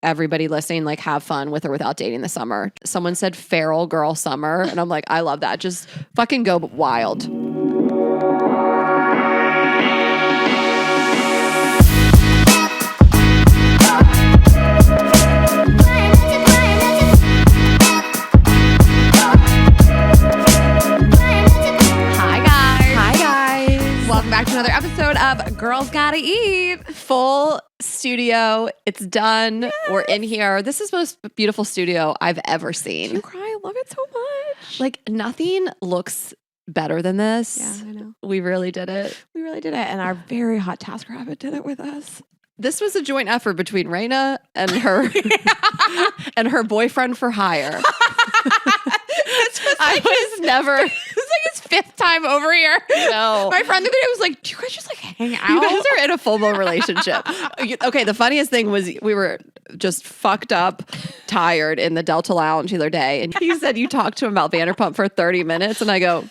everybody listening, like, have fun with or without dating this summer. Someone said feral girl summer. And I'm like, I love that. Just fucking go wild. Back to another episode of Girls Gotta Eat. Full studio. It's done. Yes. We're in here. This is the most beautiful studio I've ever seen. Did you cry? I love it so much. Like, nothing looks better than this. Yeah, I know. We really did it. We really did it. And our very hot Task Rabbit did it with us. This was a joint effort between Rayna and her and her boyfriend for hire. I was never... It's like his 5th time over here. No. My friend the other day was like, do you guys just like hang out? You guys are in a full-blown relationship. Okay, the funniest thing was we were just fucked up, tired in the Delta Lounge the other day. And he said you talked to him about Vanderpump for 30 minutes. And I go,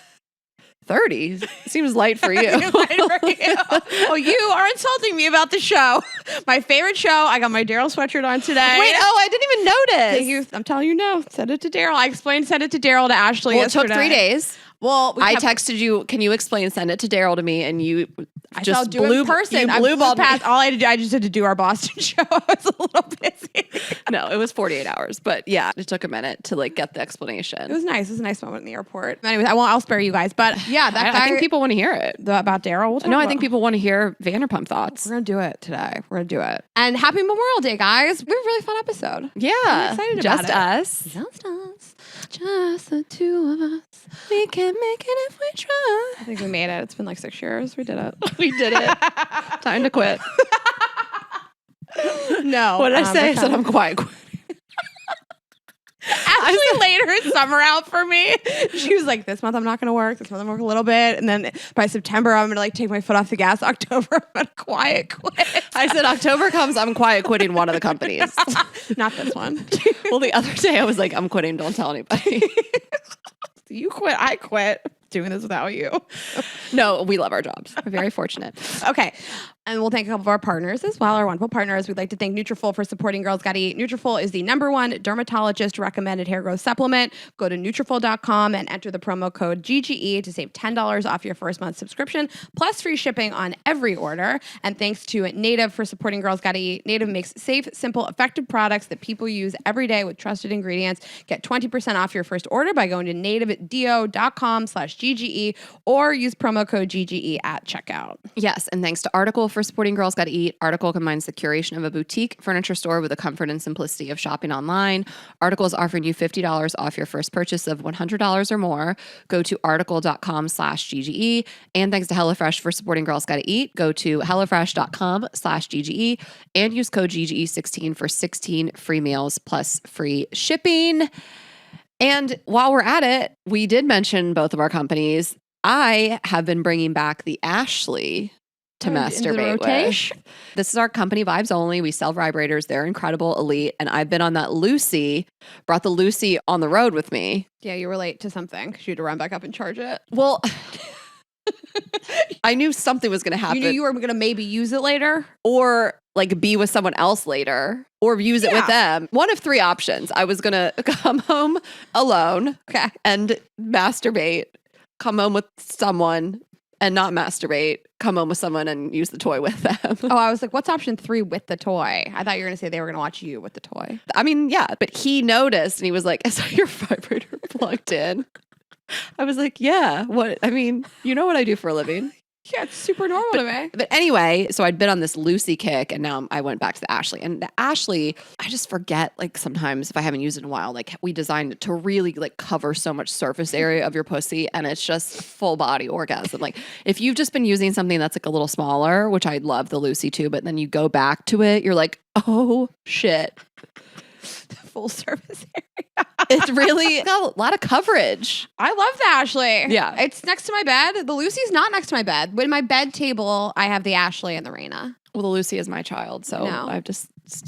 30? Seems light for you. Oh, you are insulting me about the show. My favorite show. I got my Daryl sweatshirt on today. Wait, I didn't even notice. Thank you. I'm telling you no. Send it to Daryl. I explained send it to Daryl to Ashley yesterday. It took 3 days. Well, I texted you, can you explain, send it to Daryl to me, and you just do it in person. You blue balled past. All I had to do, I just had to do our Boston show. I was a little busy. No, it was 48 hours, but yeah, it took a minute to like get the explanation. It was nice. It was a nice moment in the airport. Anyways, I'll spare you guys, but yeah, I think people want to hear it. About Daryl. I think people want to hear Vanderpump thoughts. We're going to do it today. We're going to do it. And happy Memorial Day, guys. We have a really fun episode. Yeah. I'm excited about it. Just us. Just the two of us. We can make it if we try. I think we made it. It's been like 6 years. We did it. We did it. Time to quit. No. What did I say? I said I'm quiet quitting. Ashley laid her summer out for me. She was like, this month I'm not going to work. This month I'm going to work a little bit. And then by September, I'm going to like take my foot off the gas. October, I'm going to quiet quit. I said, October comes, I'm quiet quitting one of the companies. Not this one. Well, the other day I was like, I'm quitting. Don't tell anybody. You quit. I quit. Doing this without you. No, we love our jobs. We're very fortunate. Okay. And we'll thank a couple of our partners as well, our wonderful partners. We'd like to thank Nutrafol for supporting Girls Gotta Eat. Nutrafol is the #1 dermatologist recommended hair growth supplement. Go to Nutrafol.com and enter the promo code GGE to save $10 off your first month subscription, plus free shipping on every order. And thanks to Native for supporting Girls Gotta Eat. Native makes safe, simple, effective products that people use every day with trusted ingredients. Get 20% off your first order by going to nativedeo.com/GGE or use promo code GGE at checkout. Yes, and thanks to Article for supporting Girls Gotta Eat. Article combines the curation of a boutique furniture store with the comfort and simplicity of shopping online. Article is offering you $50 off your first purchase of $100 or more. Go to article.com/GGE. And thanks to HelloFresh for supporting Girls Gotta Eat. Go to hellofresh.com/GGE and use code GGE16 for 16 free meals plus free shipping. And while we're at it, we did mention both of our companies. I have been bringing back the Ashley to masturbate with. This is our company, Vibes Only. We sell vibrators. They're incredible, elite. And I've been on that Lucy, brought the Lucy on the road with me. Yeah, you were late to something because you had to run back up and charge it. Well, I knew something was going to happen. You knew you were going to maybe use it later? Or like be with someone else later or use it with them. One of 3 options. I was going to come home alone and masturbate, come home with someone and not masturbate, come home with someone and use the toy with them. Oh, I was like, what's option 3 with the toy? I thought you were going to say they were going to watch you with the toy. I mean, yeah, but he noticed and he was like, is that your vibrator plugged in? I was like, yeah, what? I mean, you know what I do for a living. Yeah, it's super normal to me. But anyway, so I'd been on this Lucy kick and now I went back to the Ashley. And the Ashley, I just forget, like sometimes if I haven't used it in a while, like we designed it to really like cover so much surface area of your pussy and it's just full body orgasm. Like if you've just been using something that's like a little smaller, which I love the Lucy too, but then you go back to it, you're like, oh shit. Full surface area. It's really got a lot of coverage. I love the Ashley. Yeah. It's next to my bed. The Lucy's not next to my bed. With my bed table, I have the Ashley and the Rayna. Well, the Lucy is my child, so I have to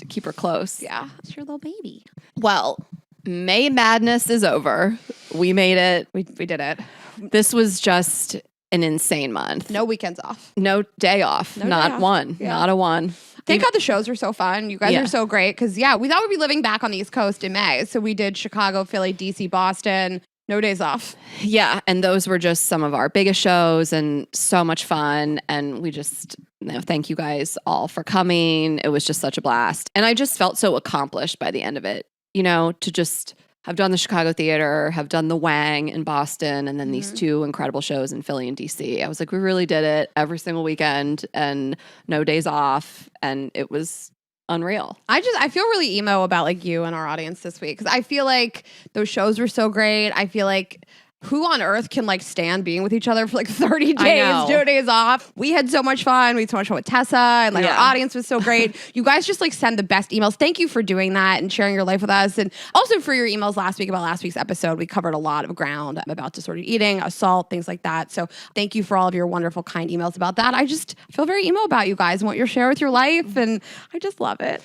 keep her close. Yeah. It's your little baby. Well, May Madness is over. We made it. We did it. This was just an insane month. No weekends off. No day off. Not one. Yeah. Not a one. Thank God the shows are so fun. You guys Yeah. are so great. Because, we thought we'd be living back on the East Coast in May. So we did Chicago, Philly, DC, Boston. No days off. Yeah. And those were just some of our biggest shows and so much fun. And we just, thank you guys all for coming. It was just such a blast. And I just felt so accomplished by the end of it, to just have done the Chicago theater, have done the Wang in Boston, and then these two incredible shows in Philly and DC. I was like, we really did it every single weekend and no days off. And it was unreal. I feel really emo about like you and our audience this week because I feel like those shows were so great. I feel like who on earth can like stand being with each other for like 30 days, 2 days off? We had so much fun. We had so much fun with Tessa and like our audience was so great. You guys just like send the best emails. Thank you for doing that and sharing your life with us. And also for your emails last week about last week's episode. We covered a lot of ground about disordered eating, assault, things like that. So thank you for all of your wonderful, kind emails about that. I feel very emo about you guys and what you're sharing with your life. And I just love it.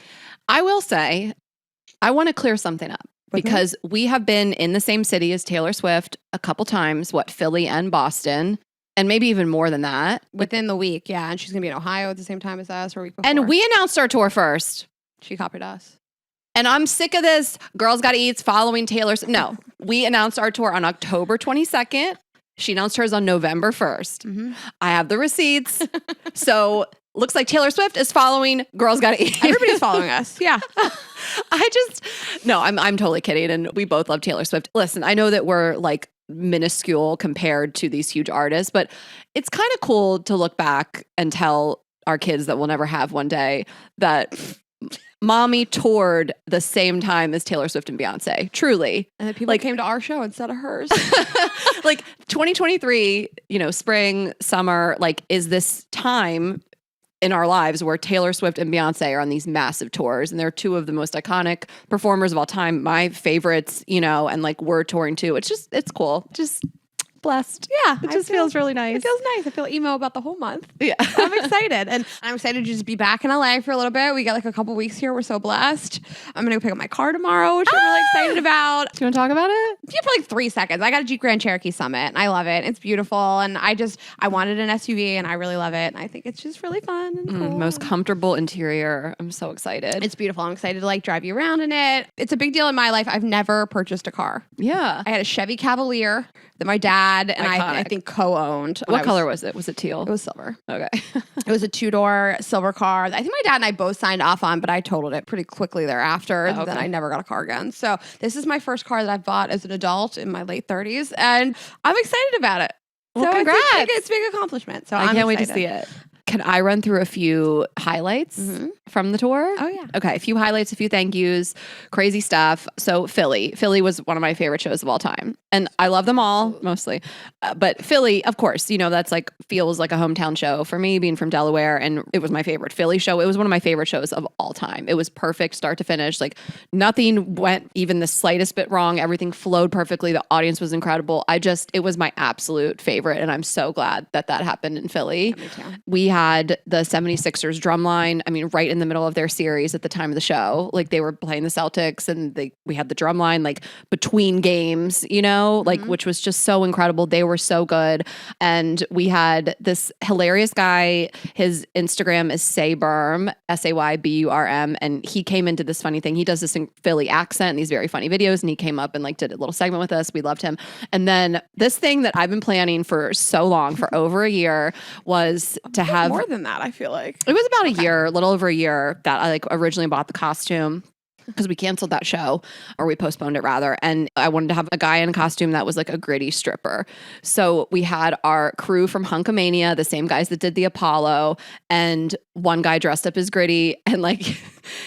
I will say, I want to clear something up. Because we have been in the same city as Taylor Swift a couple times, Philly and Boston, and maybe even more than that. Within the week, yeah. And she's going to be in Ohio at the same time as us or a week before. And we announced our tour first. She copied us. And I'm sick of this. Girls Gotta Eat's following Taylor Swift. No, we announced our tour on October 22nd. She announced hers on November 1st. I have the receipts. So looks like Taylor Swift is following Girls Gotta Eat. Everybody's following us. Yeah. I'm totally kidding. And we both love Taylor Swift. Listen, I know that we're like minuscule compared to these huge artists, but it's kind of cool to look back and tell our kids that we'll never have one day that mommy toured the same time as Taylor Swift and Beyonce. Truly. And that people came to our show instead of hers. Like 2023, spring, summer, is this time in our lives where Taylor Swift and Beyonce are on these massive tours, and they're two of the most iconic performers of all time, my favorites, and we're touring too. It's cool. Just blessed. Yeah. It just feels really nice. It feels nice. I feel emo about the whole month. Yeah. I'm excited. And I'm excited to just be back in LA for a little bit. We got like a couple weeks here. We're so blessed. I'm going to go pick up my car tomorrow, which I'm really excited about. Do you want to talk about it? Yeah, for like 3 seconds. I got a Jeep Grand Cherokee Summit and I love it. It's beautiful. And I wanted an SUV and I really love it. And I think it's just really fun and cool. Most comfortable interior. I'm so excited. It's beautiful. I'm excited to drive you around in it. It's a big deal in my life. I've never purchased a car. Yeah. I had a Chevy Cavalier that my dad and I think co-owned. What color was it? Was it teal? It was silver. Okay. It was a 2-door silver car. I think my dad and I both signed off on, but I totaled it pretty quickly thereafter. Oh, okay. Then I never got a car again. So this is my first car that I've bought as an adult in my late 30s, and I'm excited about it. Well, so congrats. It's a big accomplishment. So I can't wait to see it. Can I run through a few highlights from the tour? Oh, yeah. Okay, a few highlights, a few thank yous, crazy stuff. So Philly was one of my favorite shows of all time. And I love them all, mostly. But Philly, of course, that's feels like a hometown show for me, being from Delaware. And it was my favorite Philly show. It was one of my favorite shows of all time. It was perfect start to finish. Nothing went even the slightest bit wrong. Everything flowed perfectly. The audience was incredible. It was my absolute favorite. And I'm so glad that happened in Philly. Me too. We had the 76ers drumline, right in the middle of their series at the time of the show. They were playing the Celtics and we had the drumline between games, which was just so incredible. They were so good. And we had this hilarious guy. His Instagram is Sayburm, Sayburm. And he came into this funny thing. He does this in Philly accent and these very funny videos. And he came up and did a little segment with us. We loved him. And then this thing that I've been planning for so long, for over a year, was to have more than that, I feel like. It was about a year, a little over a year, that I originally bought the costume because we canceled that show, or we postponed it rather. And I wanted to have a guy in a costume that was a gritty stripper. So we had our crew from Hunkamania, the same guys that did the Apollo, and one guy dressed up as Gritty, and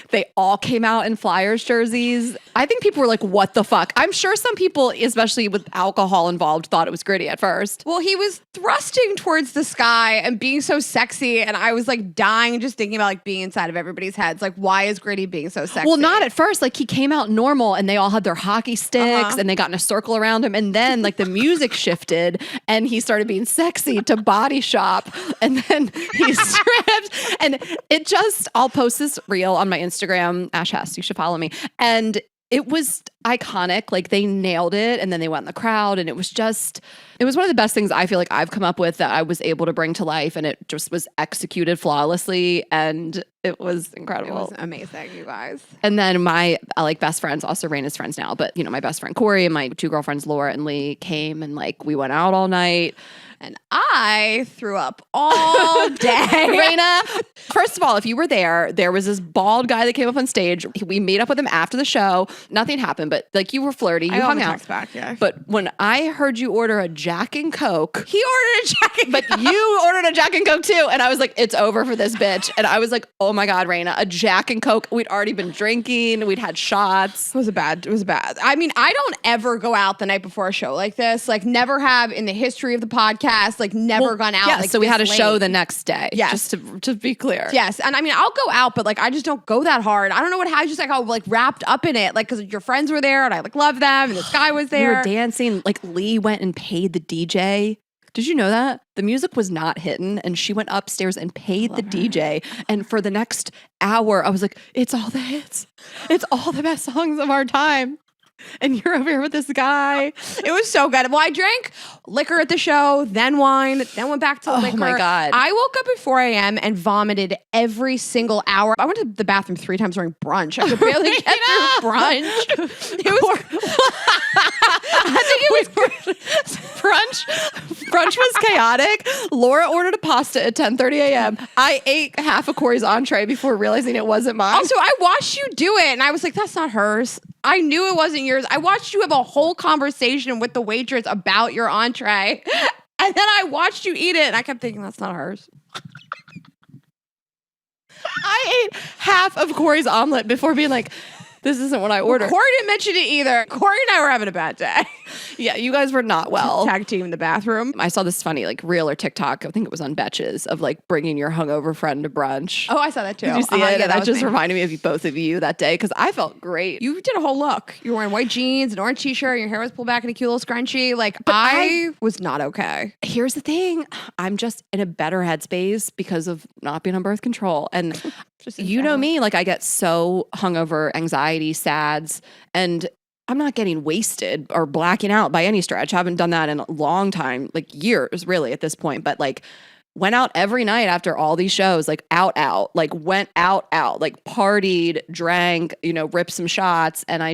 they all came out in Flyers jerseys. I think people were like, what the fuck? I'm sure some people, especially with alcohol involved, thought it was Gritty at first. Well, he was thrusting towards the sky and being so sexy, and I was dying just thinking about being inside of everybody's heads. Why is Gritty being so sexy? Well, not at first. He came out normal and they all had their hockey sticks and they got in a circle around him, and then the music shifted and he started being sexy to Body Shop, and then he stripped. And I'll post this reel on my Instagram, Ash Hess, you should follow me. And it was iconic. Like they nailed it, and then they went in the crowd, and it was one of the best things I feel like I've come up with that I was able to bring to life, and it just was executed flawlessly, and it was incredible. It was amazing, you guys. And then my best friends, also Rayna's friends now, but my best friend Corey and my 2 girlfriends Laura and Lee came, and like we went out all night. And I threw up all day. Rayna, first of all, if you were there was this bald guy that came up on stage. We made up with him after the show. Nothing happened, but like you were flirty. You hung out. Back, yeah. But when I heard you order a Jack and Coke. He ordered a Jack and Coke. But you ordered a Jack and Coke too. And I was like, it's over for this bitch. And I was like, oh my God, Rayna, a Jack and Coke. We'd already been drinking. We'd had shots. It was bad. I mean, I don't ever go out the night before a show like this. Like never have in the history of the podcast. Like never gone out. Yeah, like so we had a late. show the next day. Yes. Just to be clear. Yes. And I mean, I'll go out, but like I just don't go that hard. I don't know what I just like I like wrapped up in it. Like because your friends were there and I like love them and this guy was there. We were dancing. Like Lee went and paid the DJ. Did you know that? The music was not hitting, and she went upstairs and paid the DJ. And for the next hour, I was like, it's all the hits. It's all the best songs of our time. And you're over here with this guy. It was so good. Well, I drank liquor at the show, then wine, then went back to liquor. Oh my God. I woke up at 4 a.m. and vomited every single hour. I went to the bathroom 3 times during brunch. I could barely get through brunch. It was... I think it was... Brunch was chaotic. Laura ordered a pasta at 10:30 a.m. I ate half of Corey's entree before realizing it wasn't mine. Also, I watched you do it, and I was like, that's not hers. I knew it wasn't yours. I watched you have a whole conversation with the waitress about your entree. And then I watched you eat it, and I kept thinking, that's not hers. I ate half of Corey's omelet before being like, this isn't what I ordered. Corey didn't mention it either. Corey and I were having a bad day. Yeah, you guys were not well. Tag team in the bathroom. I saw this funny reel or TikTok, I think it was on Betches, of bringing your hungover friend to brunch. Oh, I saw that too. Did you see it? Yeah, and that just me. reminded me of both of you that day because I felt great. You did a whole look. You were wearing white jeans, an orange t-shirt, your hair was pulled back in a cute little scrunchie. I was not okay. Here's the thing. I'm just in a better headspace because of not being on birth control. And you know me, I get so hungover, anxiety, sads, and I'm not getting wasted or blacking out by any stretch. I haven't done that in a long time, years really at this point. But went out every night after all these shows, went out, partied, drank, ripped some shots. And I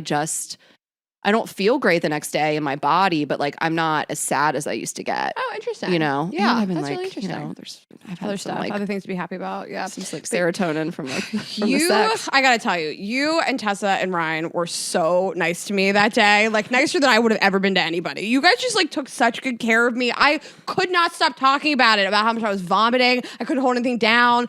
don't feel great the next day in my body, but I'm not as sad as I used to get. Oh, interesting. Yeah, I've been, that's really interesting. I've had other some, stuff, other things to be happy about. Yeah, some serotonin from from you. the sex. I gotta tell you, you and Tessa and Ryan were so nice to me that day. Nicer than I would have ever been to anybody. You guys just took such good care of me. I could not stop talking about it, about how much I was vomiting. I couldn't hold anything down.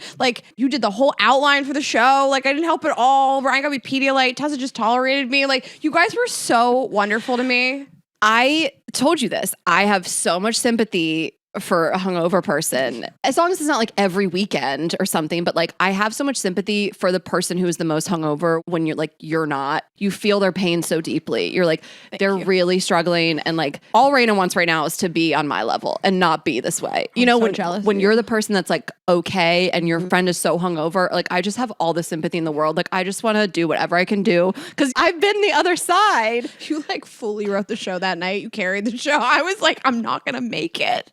You did the whole outline for the show. I didn't help at all. Ryan got me Pedialyte. Tessa just tolerated me. You guys were so wonderful to me. I told you this. I have so much sympathy for a hungover person, as long as it's not every weekend or something, but I have so much sympathy for the person who is the most hungover when you're not. You feel their pain so deeply. You're they're really struggling, and all Rayna wants right now is to be on my level and not be this way. When you're the person that's okay and your friend is so hungover, I just have all the sympathy in the world. I just want to do whatever I can do because I've been the other side. You fully wrote the show that night. You carried the show. I was I'm not gonna make it.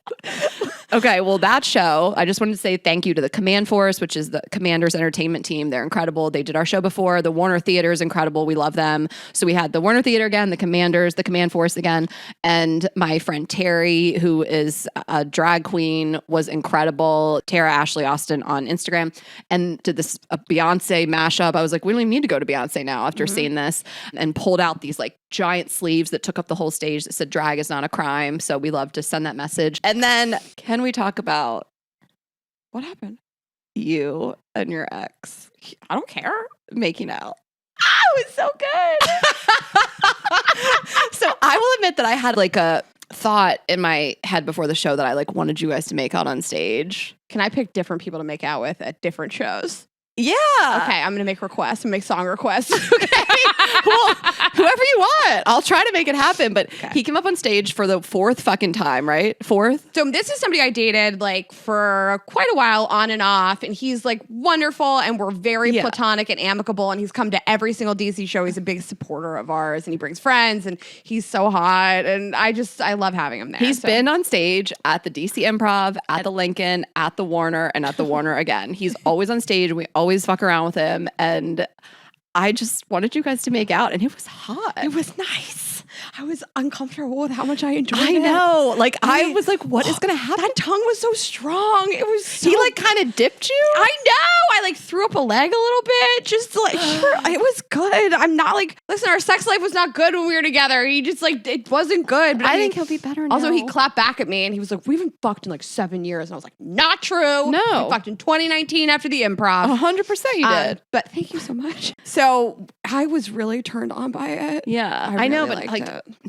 Okay, well, that show, I just wanted to say thank you to the Command Force, which is the Commanders entertainment team. They're incredible. They did our show before. The Warner Theater is incredible. We love them. So we had the Warner Theater again, the Commanders, the Command Force again, and my friend Terry, who is a drag queen, was incredible. Tara Ashley Austin on Instagram, and did this a Beyonce mashup. I was we don't even need to go to Beyonce now after seeing this, and pulled out these giant sleeves that took up the whole stage that said drag is not a crime. So we love to send that message. And then can we talk about what happened? You and your ex? I don't care. Making out. Oh, it's so good. So I will admit that I had a thought in my head before the show that I wanted you guys to make out on stage. Can I pick different people to make out with at different shows? Yeah. Okay, I'm going to make requests and make song requests. Okay. well, whoever you want. I'll try to make it happen. But he came up on stage for the fourth fucking time, right? Fourth? So this is somebody I dated like for quite a while on and off. And he's like wonderful. And we're very platonic and amicable. And he's come to every single DC show. He's a big supporter of ours. And he brings friends. And he's so hot. And I love having him there. He's been on stage at the DC Improv, at the Lincoln, at the Warner, and at the Warner again. He's always on stage. We always fuck around with him. And I just wanted you guys to make out, and it was hot. It was nice. I was uncomfortable with how much I enjoyed it. I know. Like, I was like, what is going to happen? That tongue was so strong. It was so... He, like, kind of dipped you? I know. I, like, threw up a leg a little bit. Just, like, it was good. I'm not, like... Listen, our sex life was not good when we were together. He just, like, it wasn't good. But I think he'll be better now. Also, he clapped back at me, and he was like, we haven't fucked in, like, 7 years. And I was like, not true. No. We fucked in 2019 after the Improv. 100% you did. But thank you so much. So, I was really turned on by it. Yeah. I know, really but, like,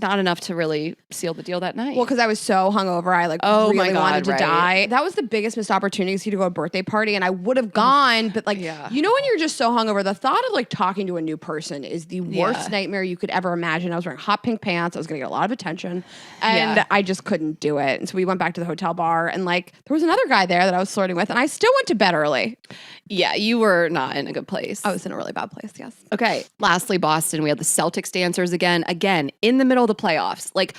not enough to really seal the deal that night. Well, because I was so hungover, I like really wanted to die. That was the biggest missed opportunity to go to a birthday party, and I would have gone, but like, you know, when you're just so hungover, the thought of like talking to a new person is the worst nightmare you could ever imagine. I was wearing hot pink pants. I was gonna get a lot of attention, and I just couldn't do it. And so we went back to the hotel bar, and like there was another guy there that I was flirting with, and I still went to bed early. Yeah, you were not in a good place. I was in a really bad place. Yes. Okay. Lastly, Boston, we had the Celtics dancers again in the middle of the playoffs. Like,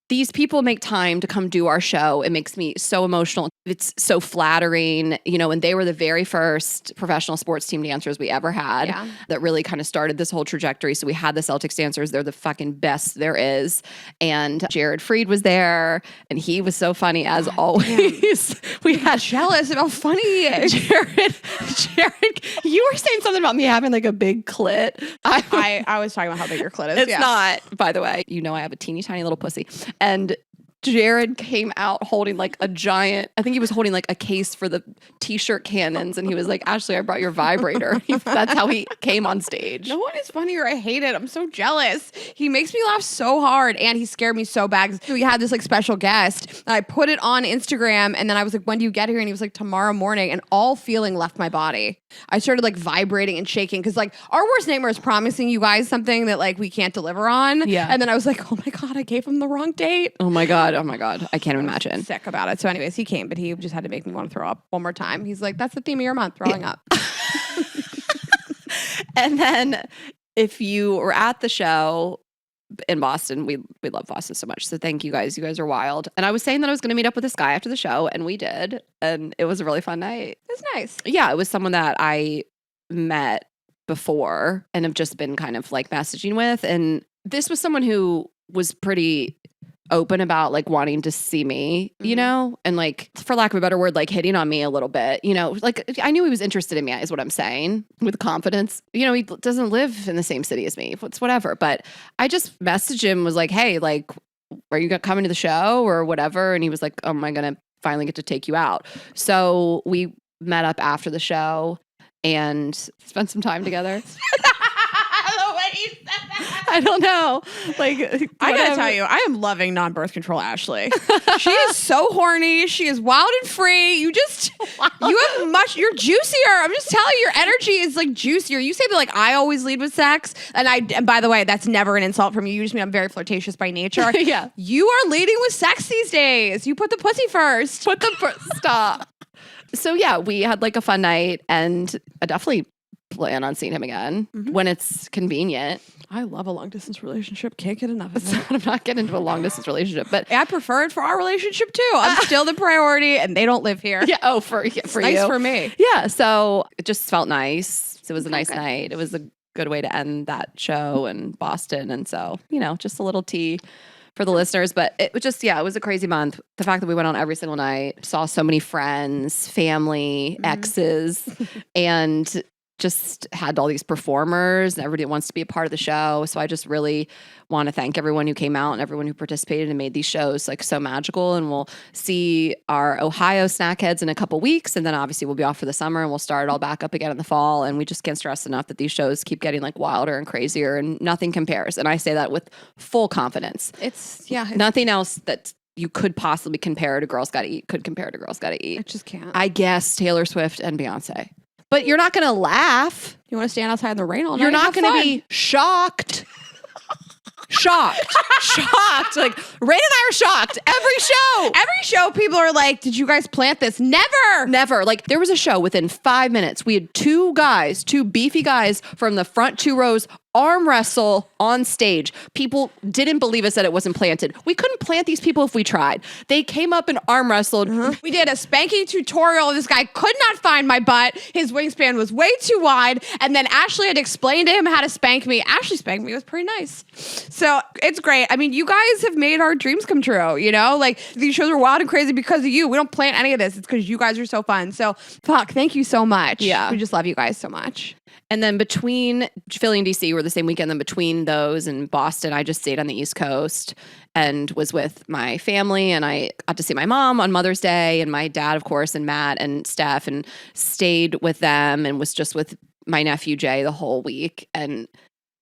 these people make time to come do our show. It makes me so emotional. It's so flattering, you know, and they were the very first professional sports team dancers we ever had that really kind of started this whole trajectory. So we had the Celtics dancers. They're the fucking best there is. And Jared Freed was there, and he was so funny as always. We had jealous about funny. Jared, you were saying something about me having like a big clit. I was talking about how big your clit is. It's not, by the way. You know, I have a teeny tiny little pussy. And Jared came out holding like a giant, I think he was holding like a case for the t-shirt cannons. And he was like, Ashley, I brought your vibrator. That's how he came on stage. No one is funnier. I hate it. I'm so jealous. He makes me laugh so hard, and he scared me so bad. We had this like special guest. I put it on Instagram, and then I was like, when do you get here? And he was like, tomorrow morning. And all feeling left my body. I started like vibrating and shaking because like our worst nightmare is promising you guys something that like we can't deliver on. Yeah. And then I was like, oh my God, I gave him the wrong date. Oh my God. I can't imagine. Sick about it. So anyways, he came, but he just had to make me want to throw up one more time. He's like, that's the theme of your month, throwing up. And then if you were at the show in Boston, we love Boston so much. So thank you guys. You guys are wild. And I was saying that I was going to meet up with this guy after the show, and we did. And it was a really fun night. It's nice. Yeah, it was someone that I met before and have just been kind of like messaging with. And this was someone who was pretty open about like wanting to see me, you know, and like, for lack of a better word, like hitting on me a little bit, you know, like I knew he was interested in me is what I'm saying with confidence. You know, he doesn't live in the same city as me. It's whatever. But I just messaged him, was like, hey, like, are you coming to the show or whatever? And he was like, oh, am I going to finally get to take you out? So we met up after the show and spent some time together. I don't know. Like, I gotta tell you, I am loving non-birth control Ashley. She is so horny. She is wild and free. You have you're juicier. I'm just telling you, your energy is like juicier. You say that like I always lead with sex. And by the way, that's never an insult from you. You just mean I'm very flirtatious by nature. Yeah. You are leading with sex these days. You put the pussy first. Stop. So yeah, we had like a fun night, and I definitely plan on seeing him again when it's convenient. I love a long distance relationship. Can't get enough of it. I'm not getting into a long distance relationship, but I prefer it for our relationship too. I'm still the priority, and they don't live here. Yeah. Oh, for nice you. For me. Yeah. So it just felt nice. It was a nice night. It was a good way to end that show in Boston, and so just a little tea for the listeners. But it was just, it was a crazy month. The fact that we went on every single night, saw so many friends, family, exes, and just had all these performers, and everybody wants to be a part of the show. So I just really want to thank everyone who came out and everyone who participated and made these shows like so magical. And we'll see our Ohio snackheads in a couple weeks. And then obviously we'll be off for the summer, and we'll start it all back up again in the fall. And we just can't stress enough that these shows keep getting like wilder and crazier, and nothing compares. And I say that with full confidence. It's nothing else that you could possibly compare to Girls Gotta Eat could compare to Girls Gotta Eat. I just can't. I guess Taylor Swift and Beyonce. but you're not going to laugh. You want to stand outside in the rain all night? You're not going to be shocked. Shocked. Like, Rayna and I are shocked. Every show, people are like, did you guys plant this? Never. Like, there was a show within 5 minutes. We had two beefy guys from the front 2 rows arm wrestle on stage. People didn't believe us that it wasn't planted. We couldn't plant these people if we tried. They came up and arm wrestled. We did a spanking tutorial. This guy could not find my butt. His wingspan was way too wide. And then Ashley had explained to him how to spank me. Ashley spanked me. It was pretty nice. So it's great. I mean, you guys have made our dreams come true, you know? Like, these shows are wild and crazy because of you. We don't plan any of this. It's because you guys are so fun. So, thank you so much. Yeah. We just love you guys so much. And then between Philly and DC were the same weekend. Then between those and Boston, I just stayed on the East Coast and was with my family. And I got to see my mom on Mother's Day and my dad, of course, and Matt and Steph, and stayed with them and was just with my nephew Jay the whole week. And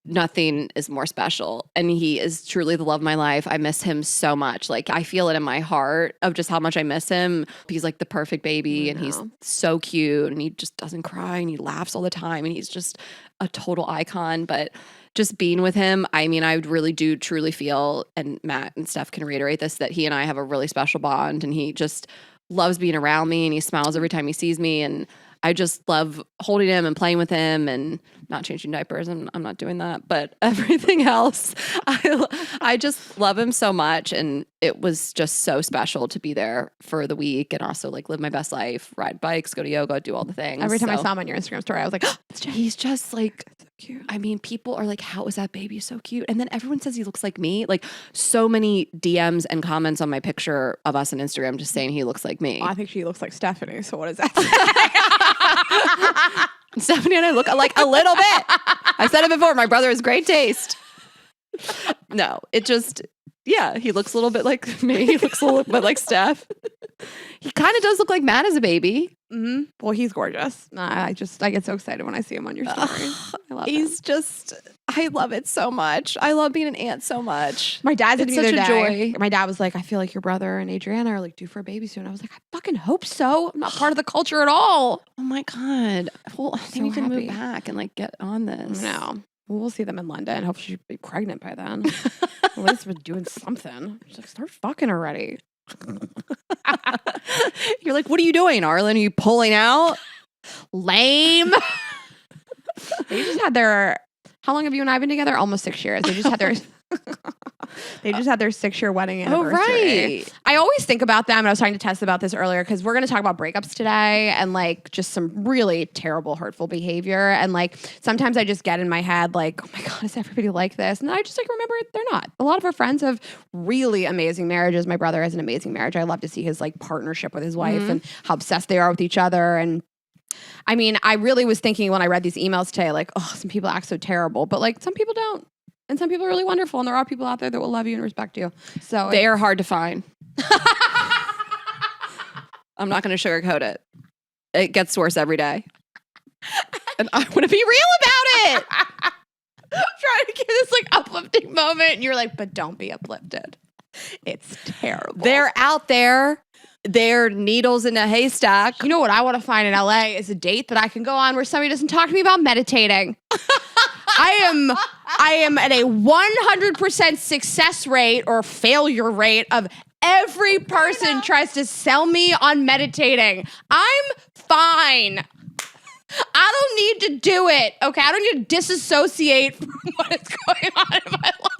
nothing is more special. And he is truly the love of my life. I miss him so much. Like, I feel it in my heart of just how much I miss him. He's like the perfect baby and he's so cute and he just doesn't cry and he laughs all the time and he's just a total icon. But just being with him, I mean, I really do truly feel, and Matt and Steph can reiterate this, that he and I have a really special bond and he just loves being around me and he smiles every time he sees me. And I just love holding him and playing with him and not changing diapers. And I'm not doing that, but everything else, I just love him so much. And it was just so special to be there for the week and also like live my best life, ride bikes, go to yoga, do all the things. Every time I saw him on your Instagram story, I was like, oh, he's just like, so cute. I mean, people are like, how is that baby so cute? And then everyone says he looks like me. Like, so many DMs and comments on my picture of us on Instagram just saying he looks like me. I think she looks like Stephanie. So what does that say? Stephanie and I look alike a little bit. I said it before. My brother has great taste. No, it just, yeah, he looks a little bit like me. He looks a little bit like Steph. He kind of does look like Matt as a baby. Mm-hmm. Well, he's gorgeous. I get so excited when I see him on your stories. I love He's him. just, I love it so much. I love being an aunt so much. My dad said to me the other day, joy. my dad was like, I feel like your brother and Adriana are like due for a baby soon. I was like, I fucking hope so. I'm not part of the culture at all. Oh my God. Well, I think So you can happy. move back and like get on this. No. We'll see them in London. Hopefully she'll be pregnant by then. At least we're doing something. She's like, start fucking already. You're like, what are you doing, Arlen? Are you pulling out? Lame. They just had their, how long have you and I been together? Almost 6 years. They just had their They just had their 6-year wedding anniversary. Oh, right. I always think about them, and I was talking to Tess about this earlier, because we're going to talk about breakups today and like just some really terrible, hurtful behavior. And like sometimes I just get in my head like, oh my God, is everybody like this? And then I just like remember they're not. A lot of our friends have really amazing marriages. My brother has an amazing marriage. I love to see his like partnership with his wife and how obsessed they are with each other. And I mean, I really was thinking when I read these emails today, like, oh, some people act so terrible, but like some people don't. And some people are really wonderful, and there are people out there that will love you and respect you. So they are hard to find. I'm not going to sugarcoat it. It gets worse every day. And I want to be real about it. I'm trying to give this like uplifting moment, and you're like, but don't be uplifted. It's terrible. They're out there. They're needles in a haystack. You know what I want to find in LA is a date that I can go on where somebody doesn't talk to me about meditating. I am at a 100% success rate or failure rate of every person tries to sell me on meditating. I'm fine. I don't need to do it. Okay, I don't need to disassociate from what is going on in my life.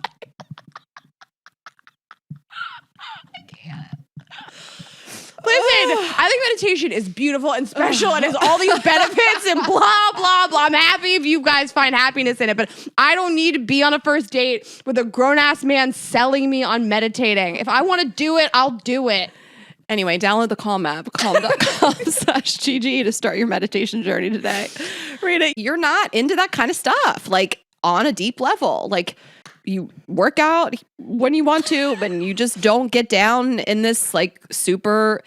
Listen, I think meditation is beautiful and special and has all these benefits and blah, blah, blah. I'm happy if you guys find happiness in it, but I don't need to be on a first date with a grown-ass man selling me on meditating. If I want to do it, I'll do it. Anyway, download the Calm app, calm.com/GG to start your meditation journey today. Rayna, you're not into that kind of stuff, like on a deep level. Like, you work out when you want to, but you just don't get down in this like super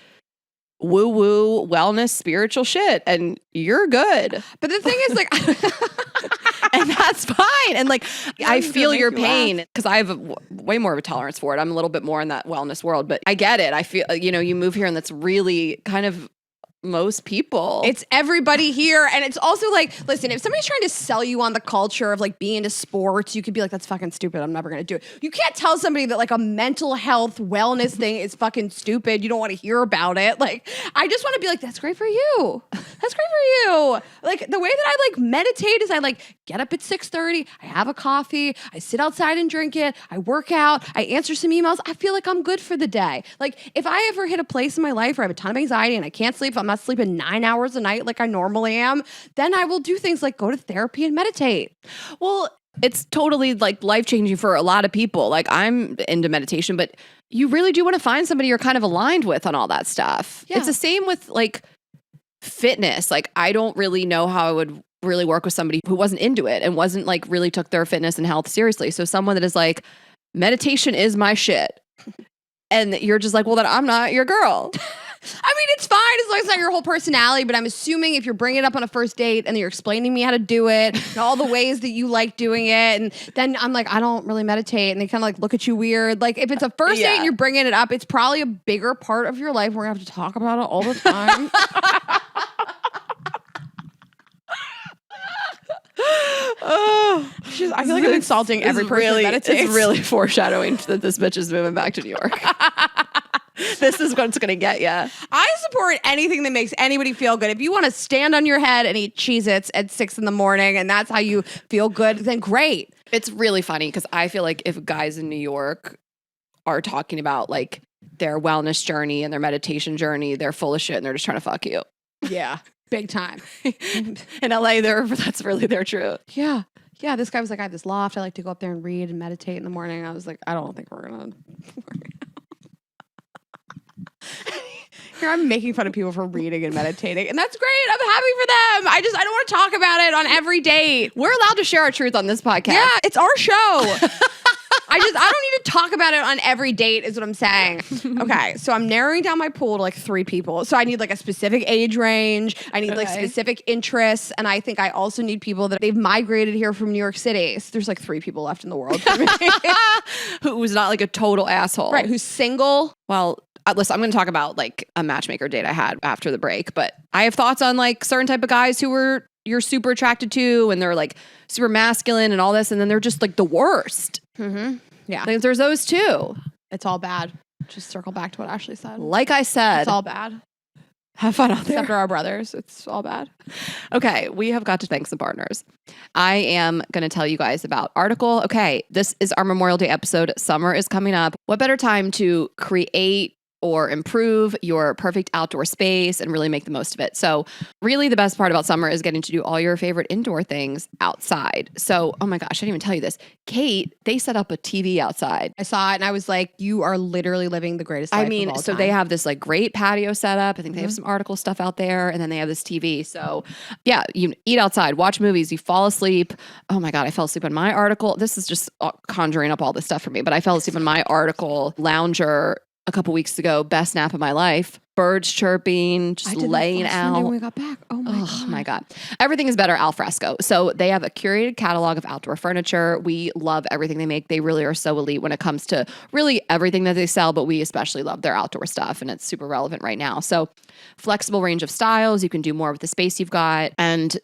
woo-woo wellness spiritual shit, and you're good. But the thing is, like, and that's fine. And like, I feel your you pain because I have way more of a tolerance for it. I'm a little bit more in that wellness world, but I get it. I feel, you know, you move here and that's really kind of most people. It's everybody here. And it's also like, listen, if somebody's trying to sell you on the culture of like being into sports, you could be like, that's fucking stupid. I'm never going to do it. You can't tell somebody that like a mental health wellness thing is fucking stupid. You don't want to hear about it. Like, I just want to be like, that's great for you. That's great for you. Like the way that I like meditate is I like get up at 6:30. I have a coffee. I sit outside and drink it. I work out. I answer some emails. I feel like I'm good for the day. Like if I ever hit a place in my life where I have a ton of anxiety and I can't sleep, I'm not sleeping 9 hours a night like I normally am, then I will do things like go to therapy and meditate. Well, it's totally like life-changing for a lot of people. Like I'm into meditation, but you really do want to find somebody you're kind of aligned with on all that stuff. Yeah. It's the same with like fitness. Like I don't really know how I would really work with somebody who wasn't into it and wasn't like really took their fitness and health seriously. So someone that is like, meditation is my shit. And you're just like, well, then I'm not your girl. I mean, it's fine as long as it's not your whole personality, but I'm assuming if you're bringing it up on a first date and you're explaining to me how to do it and all the ways that you like doing it, and then I'm like, I don't really meditate, and they kind of like look at you weird. Like if it's a first date and you're bringing it up, it's probably a bigger part of your life. We're gonna have to talk about it all the time. I feel like I'm insulting every person that meditates. It's really foreshadowing that this bitch is moving back to New York. This is what's going to get you. I support anything that makes anybody feel good. If you want to stand on your head and eat Cheez-Its at 6 a.m. and that's how you feel good, then great. It's really funny because I feel like if guys in New York are talking about like their wellness journey and their meditation journey, they're full of shit and they're just trying to fuck you. Yeah, big time. In LA, that's really their truth. Yeah. Yeah, this guy was like, I have this loft. I like to go up there and read and meditate in the morning. I was like, I don't think we're going to work out. Here I'm making fun of people for reading and meditating, and that's great. I'm happy for them. I don't want to talk about it on every date. We're allowed to share our truth on this podcast. Yeah, it's our show. I don't need to talk about it on every date is what I'm saying. Okay, so I'm narrowing down my pool to like 3 people. So I need like a specific age range. I need like specific interests. And I think I also need people that they've migrated here from New York City. So there's like 3 people left in the world for me. Who's not like a total asshole. Right, who's single. Well, listen, I'm going to talk about like a matchmaker date I had after the break, but I have thoughts on like certain type of guys who you're super attracted to and they're like super masculine and all this. And then they're just like the worst. Mm-hmm. Yeah. Like, there's those too. It's all bad. Just circle back to what Ashley said. Like I said. It's all bad. Have fun out there. Except for our brothers. It's all bad. Okay, we have got to thank some partners. I am going to tell you guys about Article. Okay, this is our Memorial Day episode. Summer is coming up. What better time to create or improve your perfect outdoor space and really make the most of it. So really the best part about summer is getting to do all your favorite indoor things outside. So, oh my gosh, I didn't even tell you this. Kate, they set up a TV outside. I saw it and I was like, you are literally living the greatest life of all so time. they have this like great patio set up. I think they have some Article stuff out there and then they have this TV. So yeah, you eat outside, watch movies, you fall asleep. Oh my God, I fell asleep on my Article. This is just conjuring up all this stuff for me, but I fell asleep on my Article lounger a couple weeks ago, best nap of my life. Birds chirping, just laying out. When we got back. Oh my God. Everything is better al fresco. So they have a curated catalog of outdoor furniture. We love everything they make. They really are so elite when it comes to really everything that they sell, but we especially love their outdoor stuff and it's super relevant right now. So flexible range of styles. You can do more with the space you've got. And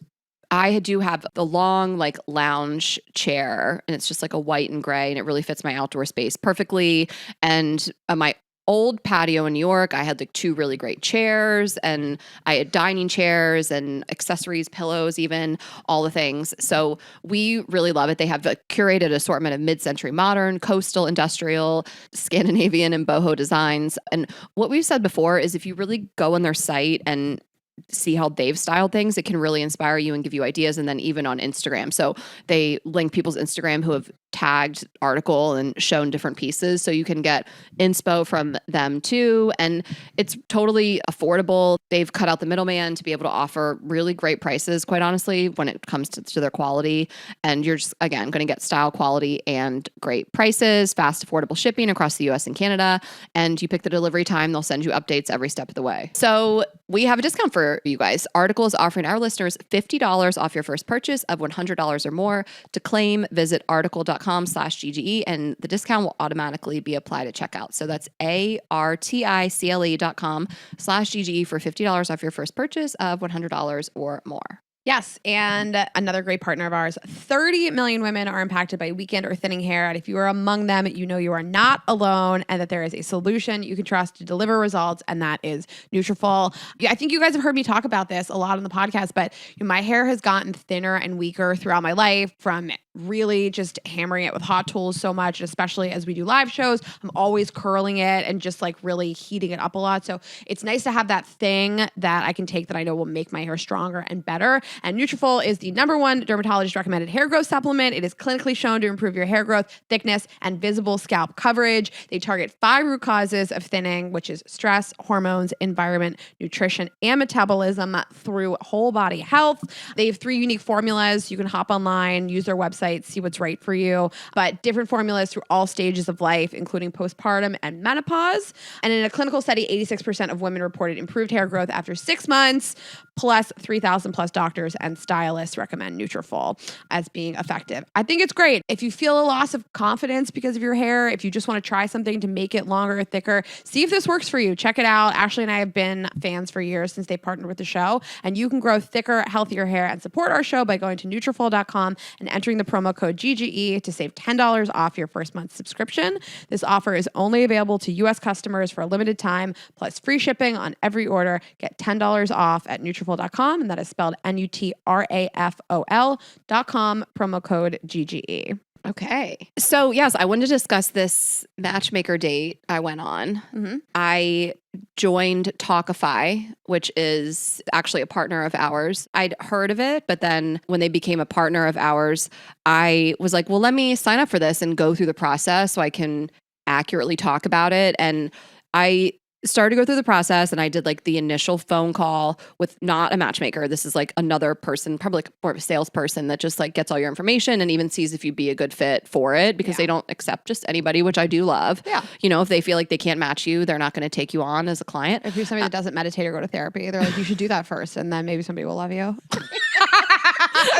I do have the long like lounge chair and it's just like a white and gray and it really fits my outdoor space perfectly. And my old patio in New York, I had like 2 really great chairs and I had dining chairs and accessories, pillows, even all the things. So we really love it. They have a curated assortment of mid-century modern, coastal, industrial, Scandinavian, and boho designs. And what we've said before is if you really go on their site and see how they've styled things, it can really inspire you and give you ideas. And then even on Instagram. So they link people's Instagram who have tagged Article and shown different pieces. So you can get inspo from them too. And it's totally affordable. They've cut out the middleman to be able to offer really great prices, quite honestly, when it comes to their quality. And you're just, again, going to get style, quality, and great prices, fast, affordable shipping across the US and Canada. And you pick the delivery time, they'll send you updates every step of the way. So We have a discount for you guys. Article is offering our listeners $50 off your first purchase of $100 or more. To claim, visit article.com/GGE and the discount will automatically be applied at checkout. So that's article.com/GGE for $50 off your first purchase of $100 or more. Yes, and another great partner of ours, 30 million women are impacted by weakened or thinning hair. And if you are among them, you know you are not alone and that there is a solution you can trust to deliver results, and that is Nutrafol. Yeah, I think you guys have heard me talk about this a lot on the podcast, but my hair has gotten thinner and weaker throughout my life from really just hammering it with hot tools so much, especially as we do live shows. I'm always curling it and just like really heating it up a lot. So it's nice to have that thing that I can take that I know will make my hair stronger and better. And Nutrafol is the #1 dermatologist recommended hair growth supplement. It is clinically shown to improve your hair growth, thickness, and visible scalp coverage. They target 5 root causes of thinning, which is stress, hormones, environment, nutrition, and metabolism through whole body health. They have 3 unique formulas. You can hop online, use their website, see what's right for you, but different formulas through all stages of life, including postpartum and menopause. And in a clinical study, 86% of women reported improved hair growth after 6 months, plus 3,000 plus doctors and stylists recommend Nutrafol as being effective. I think it's great. If you feel a loss of confidence because of your hair, if you just want to try something to make it longer or thicker, see if this works for you. Check it out. Ashley and I have been fans for years since they partnered with the show, and you can grow thicker, healthier hair and support our show by going to Nutrafol.com and entering the promo code GGE to save $10 off your first month subscription. This offer is only available to U.S. customers for a limited time, plus free shipping on every order. Get $10 off at Nutrafol.com, and that is spelled Nutrafol.com, promo code GGE. Okay. So yes, I wanted to discuss this matchmaker date I went on. Mm-hmm. I joined Talkify, which is actually a partner of ours. I'd heard of it, but then when they became a partner of ours, I was like, well, let me sign up for this and go through the process so I can accurately talk about it. And I started to go through the process, and I did like the initial phone call with not a matchmaker. This is like another person, probably like more of a salesperson that just like gets all your information and even sees if you'd be a good fit for it, because they don't accept just anybody, which I do love. Yeah. You know, if they feel like they can't match you, they're not going to take you on as a client. If you're somebody that doesn't meditate or go to therapy, they're like, you should do that first, and then maybe somebody will love you.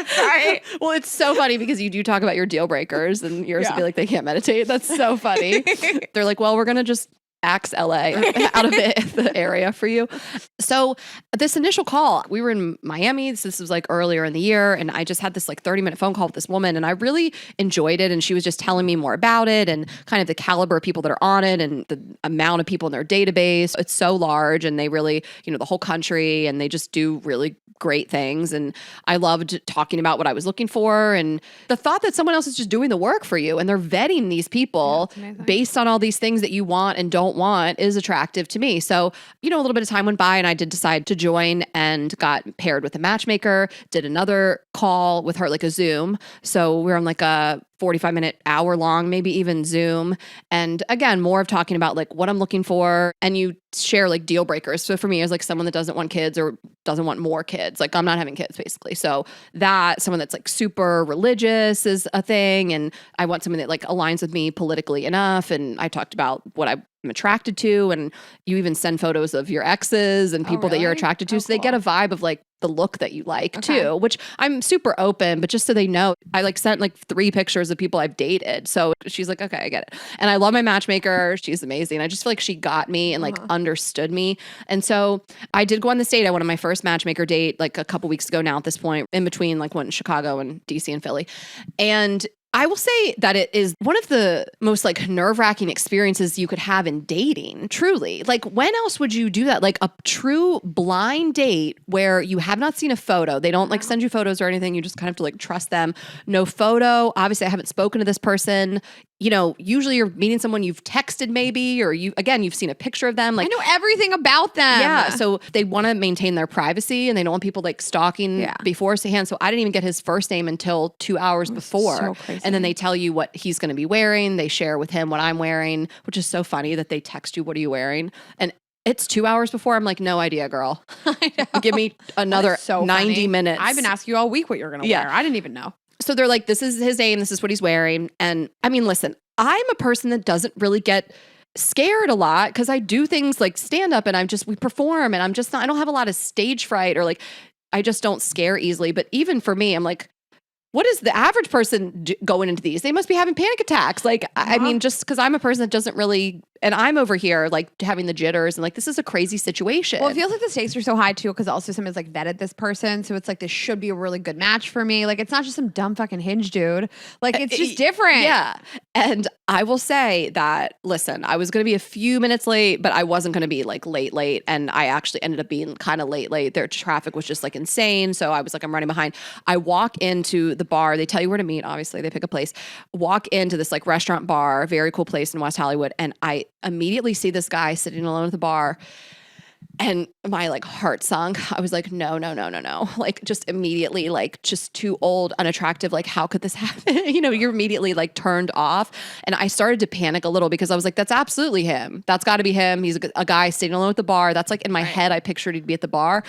Sorry. Well, it's so funny because you do talk about your deal breakers, and yours would be like, they can't meditate. That's so funny. They're like, well, we're going to just axe LA out of the area for you. So this initial call, we were in Miami. This was like earlier in the year. And I just had this like 30-minute phone call with this woman, and I really enjoyed it. And she was just telling me more about it and kind of the caliber of people that are on it and the amount of people in their database. It's so large, and they really, the whole country, and they just do really great things. And I loved talking about what I was looking for, and the thought that someone else is just doing the work for you and they're vetting these people based on all these things that you want and don't want is attractive to me. So, a little bit of time went by, and I did decide to join and got paired with a matchmaker, did another call with her, like a Zoom. So we were on like a 45-minute, hour long, maybe even Zoom. And again, more of talking about like what I'm looking for. And you share like deal breakers. So for me, as like someone that doesn't want kids or doesn't want more kids, like I'm not having kids basically. So that someone that's like super religious is a thing. And I want someone that like aligns with me politically enough. And I talked about what I'm attracted to. And you even send photos of your exes and people that you're attracted to. So they get a vibe of like the look that you like too, which I'm super open, but just so they know, I like sent like 3 pictures of people I've dated. So she's like, okay, I get it. And I love my matchmaker. She's amazing. I just feel like she got me and like understood me. And so I did go on this date. I went on my first matchmaker date like a couple weeks ago now at this point, in between like one in Chicago and DC and Philly. And I will say that it is one of the most like nerve-wracking experiences you could have in dating, truly. Like when else would you do that? Like a true blind date where you have not seen a photo. They don't like send you photos or anything. You just kind of have to like trust them. No photo. Obviously, I haven't spoken to this person. Usually you're meeting someone you've texted maybe, or you've seen a picture of them. Like I know everything about them. Yeah. So they want to maintain their privacy, and they don't want people like stalking beforehand. So I didn't even get his first name until 2 hours before. So crazy. And then they tell you what he's going to be wearing. They share with him what I'm wearing, which is so funny that they text you, what are you wearing? And it's 2 hours before. I'm like, no idea, girl. Give me another 90 minutes. I've been asking you all week what you're going to wear. I didn't even know. So they're like, this is his name. This is what he's wearing. And I mean, listen, I'm a person that doesn't really get scared a lot because I do things like stand up and we perform and I don't have a lot of stage fright or like, I just don't scare easily. But even for me, I'm like, what is the average person going into these? They must be having panic attacks. Like, I mean, just because I'm a person that doesn't really, and I'm over here like having the jitters and like, this is a crazy situation. Well, it feels like the stakes are so high too, because also someone's like vetted this person. So it's like, this should be a really good match for me. Like, it's not just some dumb fucking Hinge dude. Like, it's just different. Yeah. And I will say that, listen, I was going to be a few minutes late, but I wasn't going to be like late. And I actually ended up being kind of late. Their traffic was just like insane. So I was like, I'm running behind. I walk into the bar. They tell you where to meet. Obviously, they pick a place. Walk into this like restaurant bar, very cool place in West Hollywood. And I immediately see this guy sitting alone at the bar. And my like heart sunk. I was like, no. Like just immediately, like just too old, unattractive. Like, how could this happen? You're immediately like turned off. And I started to panic a little because I was like, that's absolutely him. That's got to be him. He's a guy sitting alone at the bar. That's like in my head, I pictured he'd be at the bar.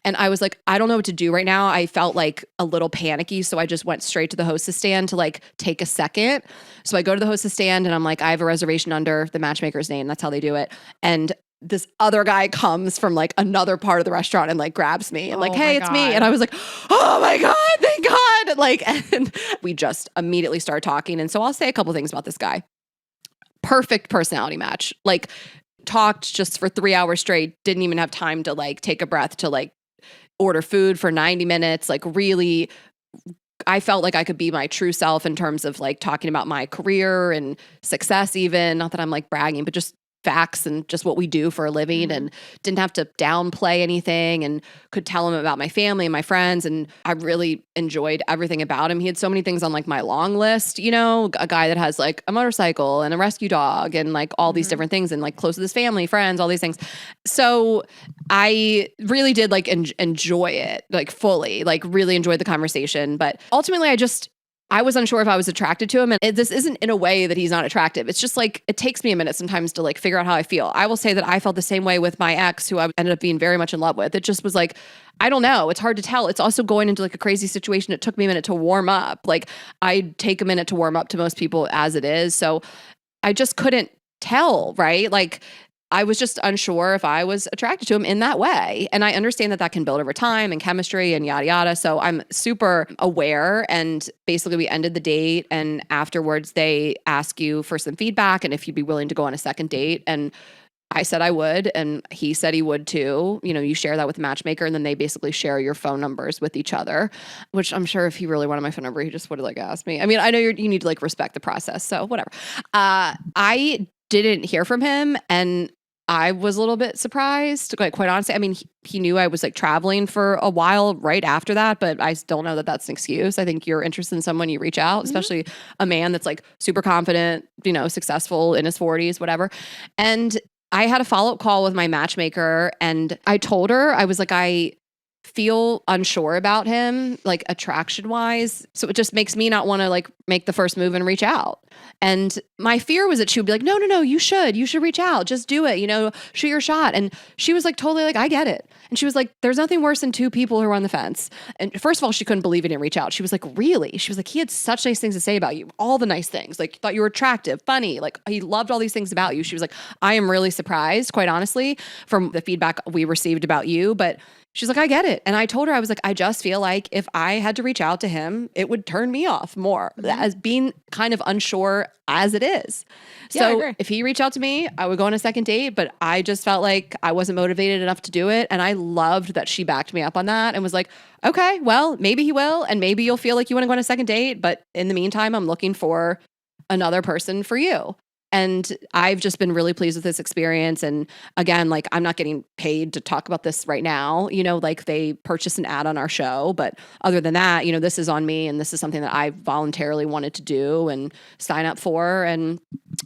And I was like, I don't know what to do right now. I felt like a little panicky. So I just went straight to the hostess stand to like take a second. So I go to the hostess stand and I'm like, I have a reservation under the matchmaker's name. That's how they do it. And this other guy comes from like another part of the restaurant and like grabs me and like, hey, it's me. And I was like, oh my God, thank God. Like, and we just immediately started talking. And so I'll say a couple things about this guy. Perfect personality match. Like talked just for 3 hours straight. Didn't even have time to like take a breath to like order food for 90 minutes. Like really, I felt like I could be my true self in terms of like talking about my career and success even. Not that I'm like bragging, but just facts and just what we do for a living, and didn't have to downplay anything, and could tell him about my family and my friends. And I really enjoyed everything about him. He had so many things on like my long list, a guy that has like a motorcycle and a rescue dog and like all these different things and like close to his family, friends, all these things. So I really did like enjoy it, like fully, like really enjoyed the conversation. But ultimately I was unsure if I was attracted to him. And this isn't in a way that he's not attractive. It's just like, it takes me a minute sometimes to like figure out how I feel. I will say that I felt the same way with my ex, who I ended up being very much in love with. It just was like, I don't know. It's hard to tell. It's also going into like a crazy situation. It took me a minute to warm up. Like I take a minute to warm up to most people as it is. So I just couldn't tell, right? Like I was just unsure if I was attracted to him in that way. And I understand that can build over time and chemistry and yada, yada. So I'm super aware. And basically we ended the date, and afterwards they ask you for some feedback and if you'd be willing to go on a second date. And I said I would, and he said he would too. You share that with the matchmaker, and then they basically share your phone numbers with each other, which I'm sure if he really wanted my phone number, he just would have like asked me. I mean, I know you need to like respect the process. So whatever. I didn't hear from him, and I was a little bit surprised, like quite honestly. I mean, he knew I was like traveling for a while right after that, but I still know that that's an excuse. I think you're interested in someone, you reach out, especially a man that's like super confident, successful in his 40s, whatever. And I had a follow-up call with my matchmaker, and I told her, I was like, I feel unsure about him, like attraction wise. So it just makes me not want to like make the first move and reach out. And my fear was that she would be like, no, you should reach out. Just do it, shoot your shot. And she was like, totally like, I get it. And she was like, there's nothing worse than two people who are on the fence. And first of all, she couldn't believe he didn't reach out. She was like, really? She was like, he had such nice things to say about you. All the nice things, like thought you were attractive, funny. Like he loved all these things about you. She was like, I am really surprised, quite honestly, from the feedback we received about you. But she's like, I get it. And I told her, I was like, I just feel like if I had to reach out to him, it would turn me off more as being kind of unsure as it is. So if he reached out to me, I would go on a second date, but I just felt like I wasn't motivated enough to do it. And I loved that she backed me up on that and was like, okay, well, maybe he will. And maybe you'll feel like you want to go on a second date. But in the meantime, I'm looking for another person for you. And I've just been really pleased with this experience. And again, like I'm not getting paid to talk about this right now, like they purchased an ad on our show. But other than that, this is on me, and this is something that I voluntarily wanted to do and sign up for. And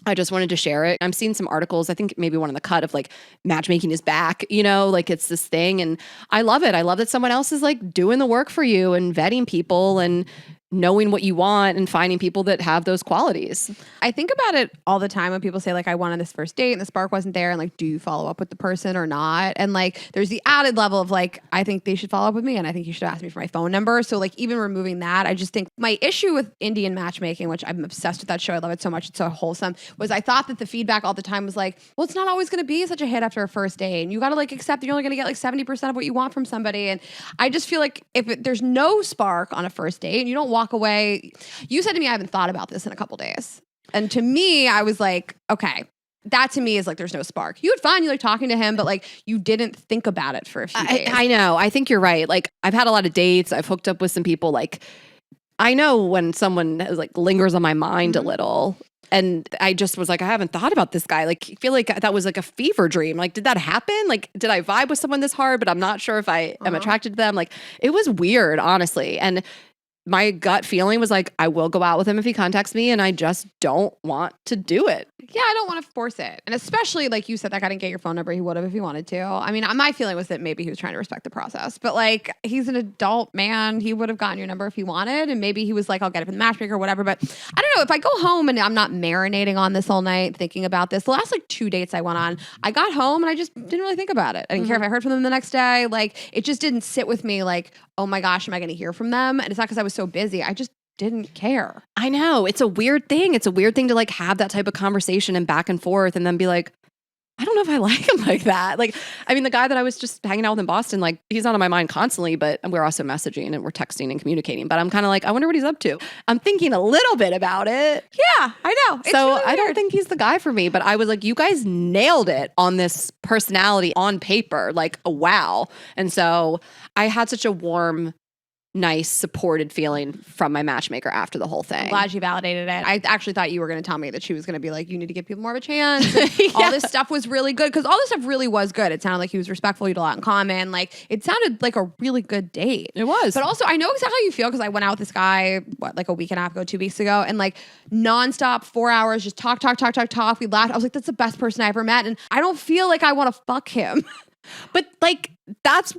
I just wanted to share it. I'm seeing some articles, I think maybe one in the cut of like matchmaking is back, like it's this thing. And I love it. I love that someone else is like doing the work for you and vetting people. And knowing what you want and finding people that have those qualities. I think about it all the time when people say like, I went on this first date and the spark wasn't there. And like, do you follow up with the person or not? And like, there's the added level of like, I think they should follow up with me. And I think you should ask me for my phone number. So like, even removing that, I just think my issue with Indian matchmaking, which I'm obsessed with that show. I love it so much. It's so wholesome. Was I thought that the feedback all the time was like, well, it's not always going to be such a hit after a first date. And you got to like accept that you're only going to get like 70% of what you want from somebody. And I just feel like if there's no spark on a first date and you don't walk away, you said to me, I haven't thought about this in a couple days. And to me, I was like, okay, that to me is like, there's no spark. You had fun. You like talking to him, but like you didn't think about it for a few days. I know. I think you're right. Like I've had a lot of dates. I've hooked up with some people. Like I know when someone like lingers on my mind a little. And I just was like, I haven't thought about this guy. Like, I feel like that was like a fever dream. Like, did that happen? Like, did I vibe with someone this hard, but I'm not sure if I am attracted to them? Like, it was weird, honestly. And my gut feeling was like, I will go out with him if he contacts me, and I just don't want to do it. Yeah, I don't want to force it. And especially, like you said, that guy didn't get your phone number. He would have if he wanted to. I mean, my feeling was that maybe he was trying to respect the process. But like, he's an adult man. He would have gotten your number if he wanted. And maybe he was like, I'll get it from the matchmaker or whatever. But I don't know. If I go home and I'm not marinating on this all night, thinking about this, the last like 2 dates I went on, I got home and I just didn't really think about it. I didn't care if I heard from them the next day. Like, it just didn't sit with me like, oh my gosh, am I going to hear from them? And it's not because I was so busy. I just didn't care. I know. It's a weird thing. It's a weird thing to like have that type of conversation and back and forth and then be like, I don't know if I like him like that. Like, I mean, the guy that I was just hanging out with in Boston, like he's not on my mind constantly, but we're also messaging and we're texting and communicating. But I'm kind of like, I wonder what he's up to. I'm thinking a little bit about it. Yeah, I know. It's so really I don't weird. think he's the guy for me, but I was like, you guys nailed it on this personality on paper. Like, wow. And so I had such a warm, nice, supported feeling from my matchmaker after the whole thing. I'm glad you validated it. I actually thought you were going to tell me that she was going to be like, you need to give people more of a chance. And all this stuff was really good because all this stuff really was good. It sounded like he was respectful. You had a lot in common. Like, it sounded like a really good date. It was. But also, I know exactly how you feel because I went out with this guy, like a week and a half ago, 2 weeks ago, and like nonstop 4 hours, just talk. We laughed. I was like, that's the best person I ever met. And I don't feel like I want to fuck him. But like, that's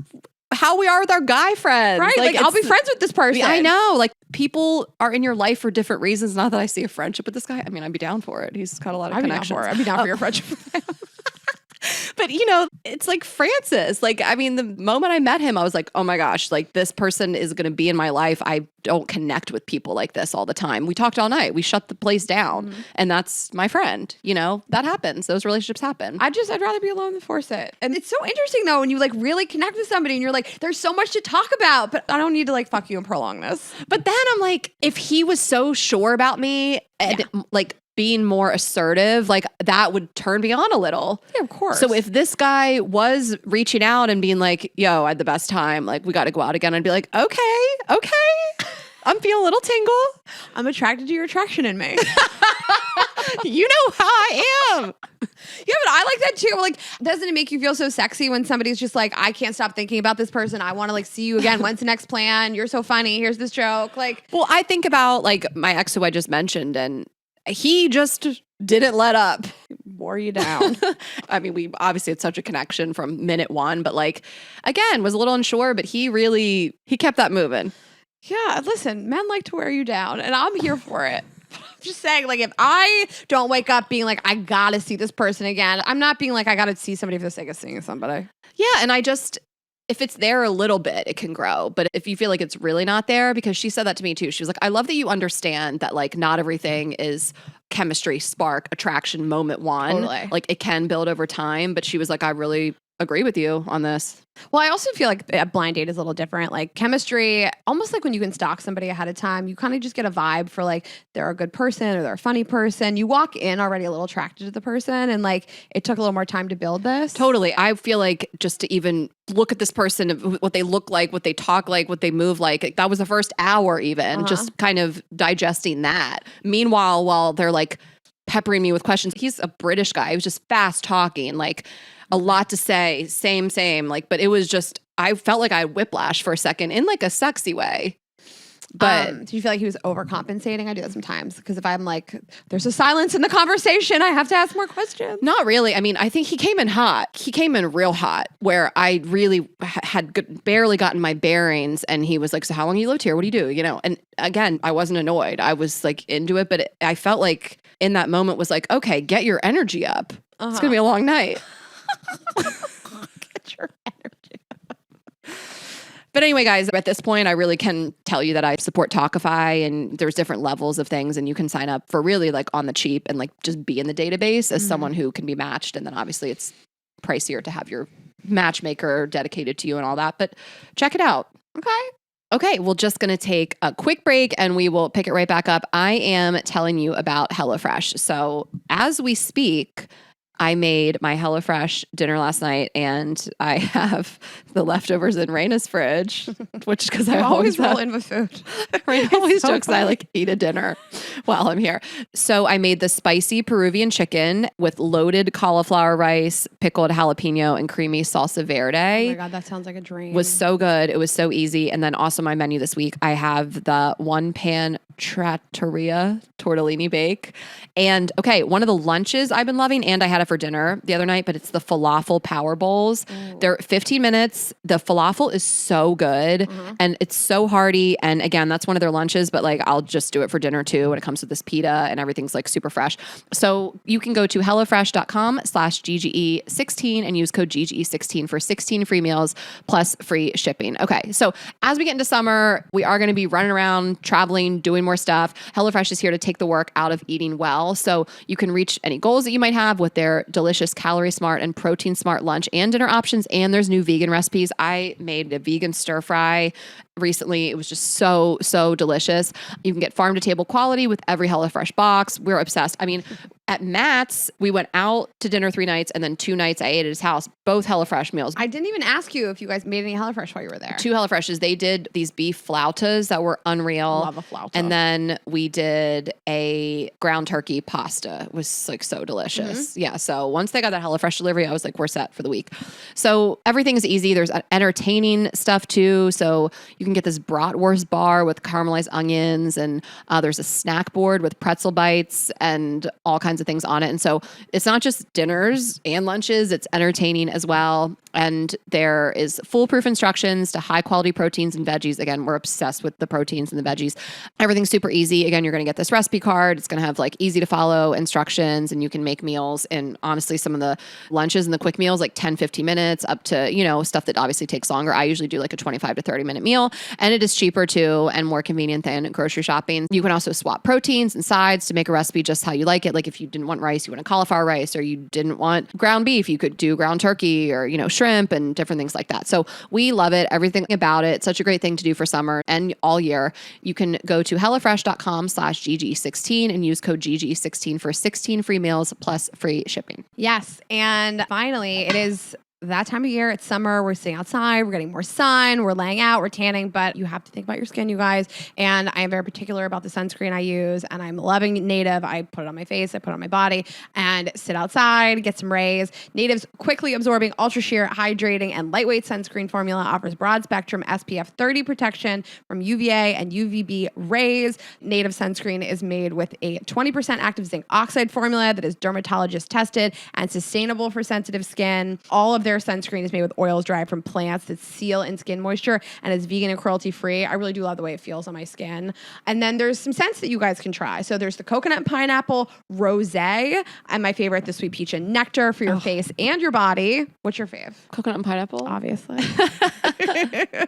how we are with our guy friends. Right. Like I'll be friends with this person. I know. Like people are in your life for different reasons. Not that I see a friendship with this guy. I mean, I'd be down for it. He's got a lot of connections. I'd be down for your friendship with him. But, you know, it's like Francis. Like, I mean, the moment I met him, I was like, oh my gosh, like this person is going to be in my life. I don't connect with people like this all the time. We talked all night. We shut the place down. And that's my friend. You know, that happens. Those relationships happen. I'd rather be alone than force it. And it's so interesting though, when you like really connect with somebody and you're like, there's so much to talk about, but I don't need to like fuck you and prolong this. But then I'm like, if he was so sure about me and like being more assertive, like that would turn me on a little. Yeah, of course. So if this guy was reaching out and being like, yo, I had the best time, like we got to go out again, I'd be like, okay. I'm feeling a little tingle. I'm attracted to your attraction in me. You know how I am. Yeah, but I like that too. Like, doesn't it make you feel so sexy when somebody's just like, I can't stop thinking about this person. I want to like see you again. When's the next plan? You're so funny. Here's this joke. Like, well, I think about like my ex who I just mentioned, and he just didn't let up. Wore you down. I mean, we obviously had such a connection from minute one, but like, again, was a little unsure, but he kept that moving. Yeah, listen, men like to wear you down, and I'm here for it. I'm just saying, like, if I don't wake up being like, I gotta see this person again, I'm not being like, I gotta see somebody for the sake of seeing somebody. Yeah, and if it's there a little bit, it can grow. But if you feel like it's really not there, because she said that to me too. She was like, I love that you understand that like not everything is chemistry, spark, attraction, moment one. Totally. Like it can build over time. But she was like, I really agree with you on this. Well, I also feel like a blind date is a little different. Like chemistry, almost like when you can stalk somebody ahead of time, you kind of just get a vibe for like they're a good person or they're a funny person. You walk in already a little attracted to the person, and like it took a little more time to build this. Totally. I feel like just to even look at this person, what they look like, what they talk like, what they move like, that was the first hour even, just kind of digesting that. Meanwhile, while they're like peppering me with questions, he's a British guy. He was just fast talking, like a lot to say, same, like, but it was just, I felt like I had whiplash for a second in like a sexy way. But do you feel like he was overcompensating? I do that sometimes because if I'm like, there's a silence in the conversation, I have to ask more questions. not really. I mean, I think he came in hot. He came in real hot where I really had barely gotten my bearings. And he was like, so how long you lived here? What do you do? You know? And again, I wasn't annoyed. I was like into it, but I felt like in that moment was like, okay, get your energy up. It's going to be a long night. Get your energy. But anyway, guys, at this point, I really can tell you that I support Talkify, and there's different levels of things, and you can sign up for really like on the cheap and like just be in the database as someone who can be matched. And then obviously it's pricier to have your matchmaker dedicated to you and all that, but check it out. Okay, we're just going to take a quick break and we will pick it right back up. I am telling you about HelloFresh. So as we speak, I made my HelloFresh dinner last night, and I have the leftovers in Rayna's fridge, which is because I always roll in with food. Rayna always jokes that I like eat a dinner while I'm here. So I made the spicy Peruvian chicken with loaded cauliflower rice, pickled jalapeno, and creamy salsa verde. Oh my God, that sounds like a dream. It was so good. It was so easy. And then also my menu this week, I have the one pan trattoria tortellini bake. And okay, one of the lunches I've been loving, and I had it for dinner the other night, but it's the falafel power bowls. They're 15 minutes. The falafel is so good and it's so hearty. And again, that's one of their lunches, but like I'll just do it for dinner too when it comes to this pita, and everything's like super fresh. So you can go to hellofresh.com/GGE16 and use code GGE16 for 16 free meals plus free shipping. Okay. So as we get into summer, we are going to be running around, traveling, doing more stuff. HelloFresh is here to take the work out of eating well. So you can reach any goals that you might have with their delicious calorie smart and protein smart lunch and dinner options. And there's new vegan recipes. I made a vegan stir fry recently. It was just so delicious. You can get farm to table quality with every HelloFresh box. We're obsessed. I mean, at Matt's, we went out to dinner 3 nights, and then 2 nights I ate at his house, both HelloFresh meals. I didn't even ask you if you guys made any HelloFresh while you were there. 2 HelloFreshes. They did these beef flautas that were unreal. Love a flauta. And then we did a ground turkey pasta. It was like so delicious. Yeah. So once they got that HelloFresh delivery, I was like, we're set for the week. So everything is easy. There's entertaining stuff too. So you can get this bratwurst bar with caramelized onions, and there's a snack board with pretzel bites and all kinds of things on it. And so it's not just dinners and lunches, it's entertaining as well. And there is foolproof instructions to high quality proteins and veggies. Again, we're obsessed with the proteins and the veggies. Everything's super easy. Again, you're going to get this recipe card. It's going to have like easy to follow instructions, and you can make meals. And honestly, some of the lunches and the quick meals, like 10, 15 minutes up to, you know, stuff that obviously takes longer. I usually do like a 25 to 30 minute meal, and it is cheaper too and more convenient than grocery shopping. You can also swap proteins and sides to make a recipe just how you like it. Like if you didn't want rice, you want a cauliflower rice, or you didn't want ground beef, you could do ground turkey, or, you know, shrimp and different things like that. So we love it. Everything about it. Such a great thing to do for summer and all year. You can go to hellofresh.com/GG16 and use code GG16 for 16 free meals plus free shipping. Yes. And finally, it is that time of year. It's summer. We're sitting outside. We're getting more sun. We're laying out. We're tanning. But you have to think about your skin, you guys. And I am very particular about the sunscreen I use. And I'm loving Native. I put it on my face. I put it on my body. And sit outside. Get some rays. Native's quickly absorbing, ultra sheer, hydrating, and lightweight sunscreen formula offers broad spectrum SPF 30 protection from UVA and UVB rays. Native sunscreen is made with a 20% active zinc oxide formula that is dermatologist tested and sustainable for sensitive skin. All of their sunscreen is made with oils derived from plants that seal in skin moisture and is vegan and cruelty free. I really do love the way it feels on my skin. And then there's some scents that you guys can try. So there's the coconut and pineapple rosé, and my favorite, the sweet peach and nectar for your face and your body. What's your fave? Coconut and pineapple? Obviously.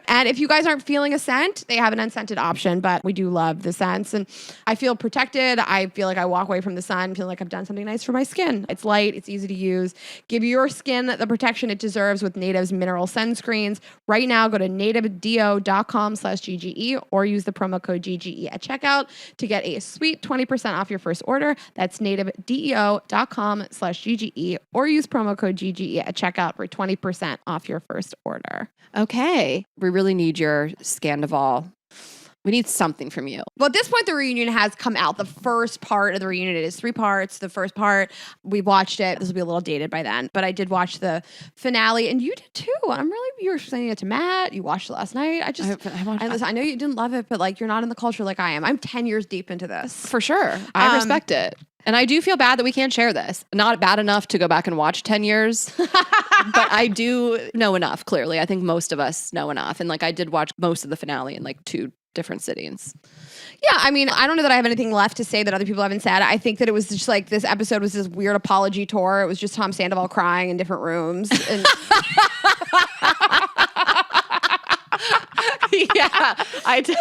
And if you guys aren't feeling a scent, they have an unscented option, but we do love the scents. And I feel protected. I feel like I walk away from the sun feeling like I've done something nice for my skin. It's light. It's easy to use. Give your skin the protection it deserves with Native's mineral sunscreens. Right now, go to nativedeo.com/GGE or use the promo code GGE at checkout to get a sweet 20% off your first order. That's nativedeo.com/GGE or use promo code GGE at checkout for 20% off your first order. Okay. We really need your Scandoval We need something from you. Well, at this point, the reunion has come out. The first part of the reunion, it is 3 parts. The first part, we watched it. This will be a little dated by then, but I did watch the finale, and you did too. You were sending it to Matt. You watched it last night. I know you didn't love it, but like you're not in the culture like I am. I'm 10 years deep into this. For sure. I respect it. And I do feel bad that we can't share this. Not bad enough to go back and watch 10 years, but I do know enough, clearly. I think most of us know enough. And like I did watch most of the finale in like 2 different sittings. Yeah, I mean, I don't know that I have anything left to say that other people haven't said. I think that it was just like this episode was this weird apology tour. It was just Tom Sandoval crying in different rooms. And Yeah, I did.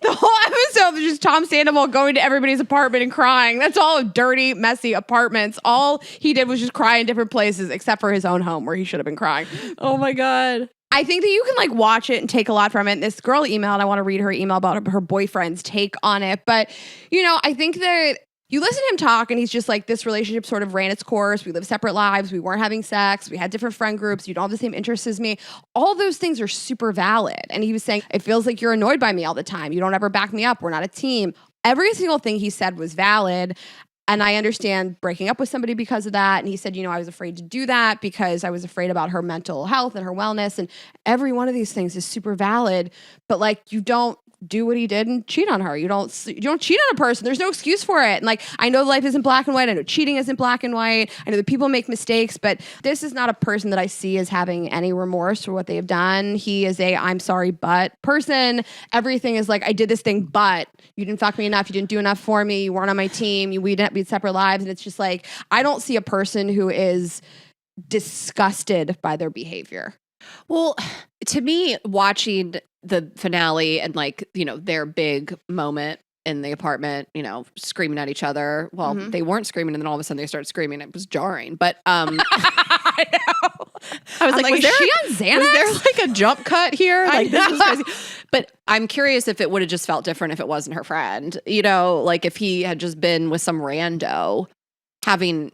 The whole episode was just Tom Sandoval going to everybody's apartment and crying. That's all dirty, messy apartments. All he did was just cry in different places, except for his own home where he should have been crying. Oh my God. I think that you can like watch it and take a lot from it. This girl emailed, I want to read her email about her boyfriend's take on it. But, you know, I think that you listen to him talk and he's just like, this relationship sort of ran its course. We lived separate lives. We weren't having sex. We had different friend groups. You don't have the same interests as me. All those things are super valid. And he was saying, it feels like you're annoyed by me all the time. You don't ever back me up. We're not a team. Every single thing he said was valid. And I understand breaking up with somebody because of that. And he said, you know, I was afraid to do that because I was afraid about her mental health and her wellness. And every one of these things is super valid. But like, you don't do what he did and cheat on her. You don't cheat on a person. There's no excuse for it. And like, I know life isn't black and white. I know cheating isn't black and white. I know that people make mistakes, but this is not a person that I see as having any remorse for what they have done. He is a I'm sorry, but person. Everything is like, I did this thing, but you didn't fuck me enough. You didn't do enough for me. You weren't on my team. We had separate lives. And it's just like, I don't see a person who is disgusted by their behavior. Well, to me, watching the finale and like, you know, their big moment in the apartment, you know, screaming at each other. Well, they weren't screaming and then all of a sudden they started screaming. It was jarring. But I know. I was like, is she on Xanax? Was there like a jump cut here? Like this was crazy. But I'm curious if it would have just felt different if it wasn't her friend. You know, like if he had just been with some rando, having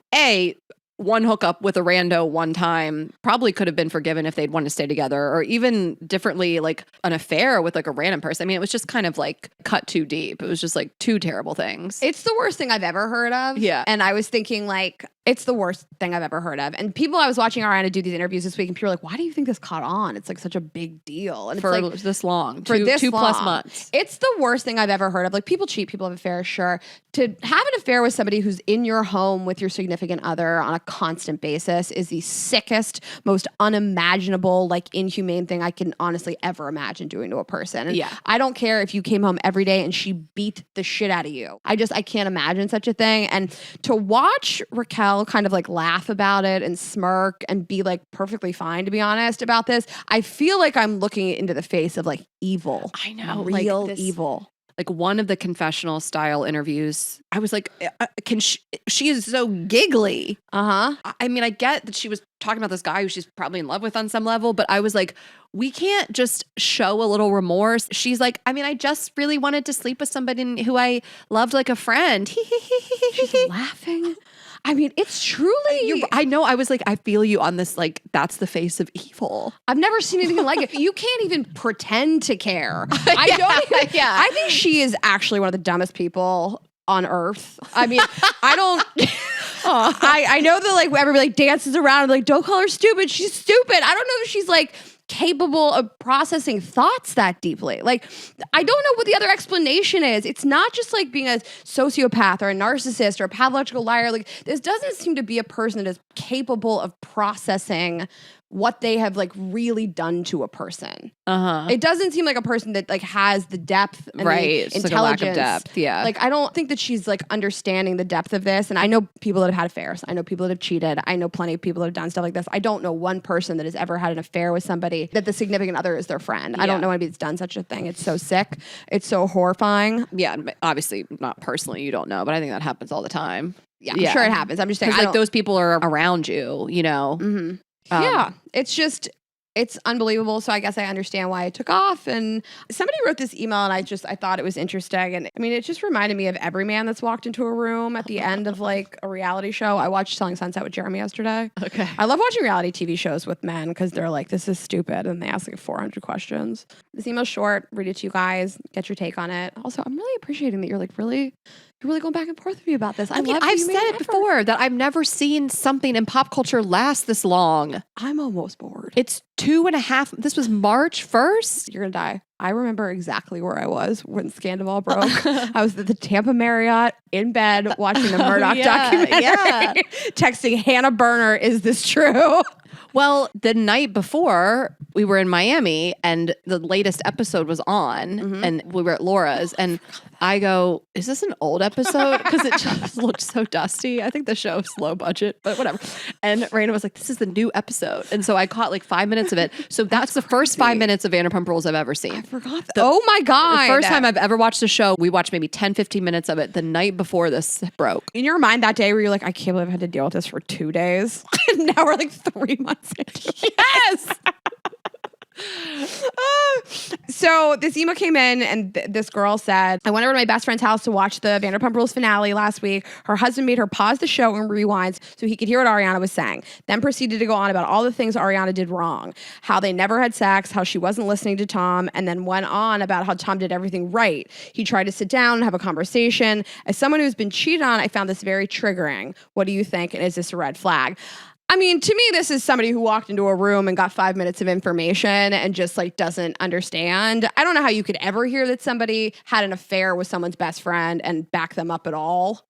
one hookup with a rando one time probably could have been forgiven if they'd want to stay together, or even differently, like an affair with like a random person. I mean, it was just kind of like cut too deep. It was just like 2 terrible things. It's the worst thing I've ever heard of. Yeah. And I was thinking like, it's the worst thing I've ever heard of. And people, I was watching Ariana do these interviews this week and people were like, why do you think this caught on? It's like such a big deal. And for it's like, this long, for this 2+ long. months. It's the worst thing I've ever heard of. Like people cheat, people have affairs, sure. To have an affair with somebody who's in your home with your significant other on a constant basis is the sickest, most unimaginable, like inhumane thing I can honestly ever imagine doing to a person. And yeah. I don't care if you came home every day and she beat the shit out of you. I can't imagine such a thing. And to watch Raquel kind of like laugh about it and smirk and be like perfectly fine, to be honest, about this, I feel like I'm looking into the face of like evil. I know. Real like evil. Like one of the confessional style interviews, I was like, she is so giggly. I mean, I get that she was talking about this guy who she's probably in love with on some level, but I was like, we can't just show a little remorse. She's like, I mean, I just really wanted to sleep with somebody who I loved like a friend. She's laughing. I mean, it's truly... I know. I was like, I feel you on this. Like, that's the face of evil. I've never seen anything like it. You can't even pretend to care. I think she is actually one of the dumbest people on earth. I mean, I don't... I know that like everybody like dances around and like, don't call her stupid. She's stupid. I don't know if she's like capable of processing thoughts that deeply. Like, I don't know what the other explanation is. It's not just like being a sociopath or a narcissist or a pathological liar. Like, this doesn't seem to be a person that is capable of processing what they have like really done to a person. It doesn't seem like a person that like has the depth and the intelligence. Like a lack of depth. Yeah. Like, I don't think that she's like understanding the depth of this. And I know people that have had affairs. I know people that have cheated. I know plenty of people that have done stuff like this. I don't know one person that has ever had an affair with somebody that the significant other is their friend. I don't know anybody that's done such a thing. It's so sick. It's so horrifying. Yeah. Obviously not personally, you don't know, but I think that happens all the time. Yeah. I'm sure it happens. I'm just saying. Like those people are around you, you know? Yeah, it's just, It's unbelievable. So I guess I understand why it took off. And somebody wrote this email and I thought it was interesting. And I mean, it just reminded me of every man that's walked into a room at the end of like a reality show. I watched Selling Sunset with Jeremy yesterday. Okay. I love watching reality TV shows with men because they're like, this is stupid. And they ask like 400 questions. This email's short. Read it to you guys. Get your take on it. Also, I'm really appreciating that you're really going back and forth with me about this. I mean, I've said it before that I've never seen something in pop culture last this long. I'm almost bored. It's 2.5. This was March 1st. You're going to die. I remember exactly where I was when Scandoval broke. I was at the Tampa Marriott in bed watching the Murdoch documentary. Yeah. Texting Hannah Berner, is this true? Well, the night before, we were in Miami and the latest episode was on and we were at Laura's and I go, is this an old episode? Because it just looked so dusty. I think the show is low budget, but whatever. And Rayna was like, this is the new episode. And so I caught like 5 minutes of it. So that's the first 5 minutes of Vanderpump Rules I've ever seen. I forgot that. Oh my God. The first time I've ever watched a show, we watched maybe 10, 15 minutes of it the night before this broke. In your mind that day where you're like, I can't believe I had to deal with this for 2 days. And now we're like 3 months into it. Yes. So this email came in and this girl said, I went over to my best friend's house to watch the Vanderpump Rules finale last week. Her husband made her pause the show and rewind so he could hear what Ariana was saying. Then proceeded to go on about all the things Ariana did wrong, how they never had sex, how she wasn't listening to Tom, and then went on about how Tom did everything right. He tried to sit down and have a conversation. As someone who's been cheated on, I found this very triggering. What do you think? And is this a red flag? I mean, to me, this is somebody who walked into a room and got 5 minutes of information and just like doesn't understand. I don't know how you could ever hear that somebody had an affair with someone's best friend and back them up at all.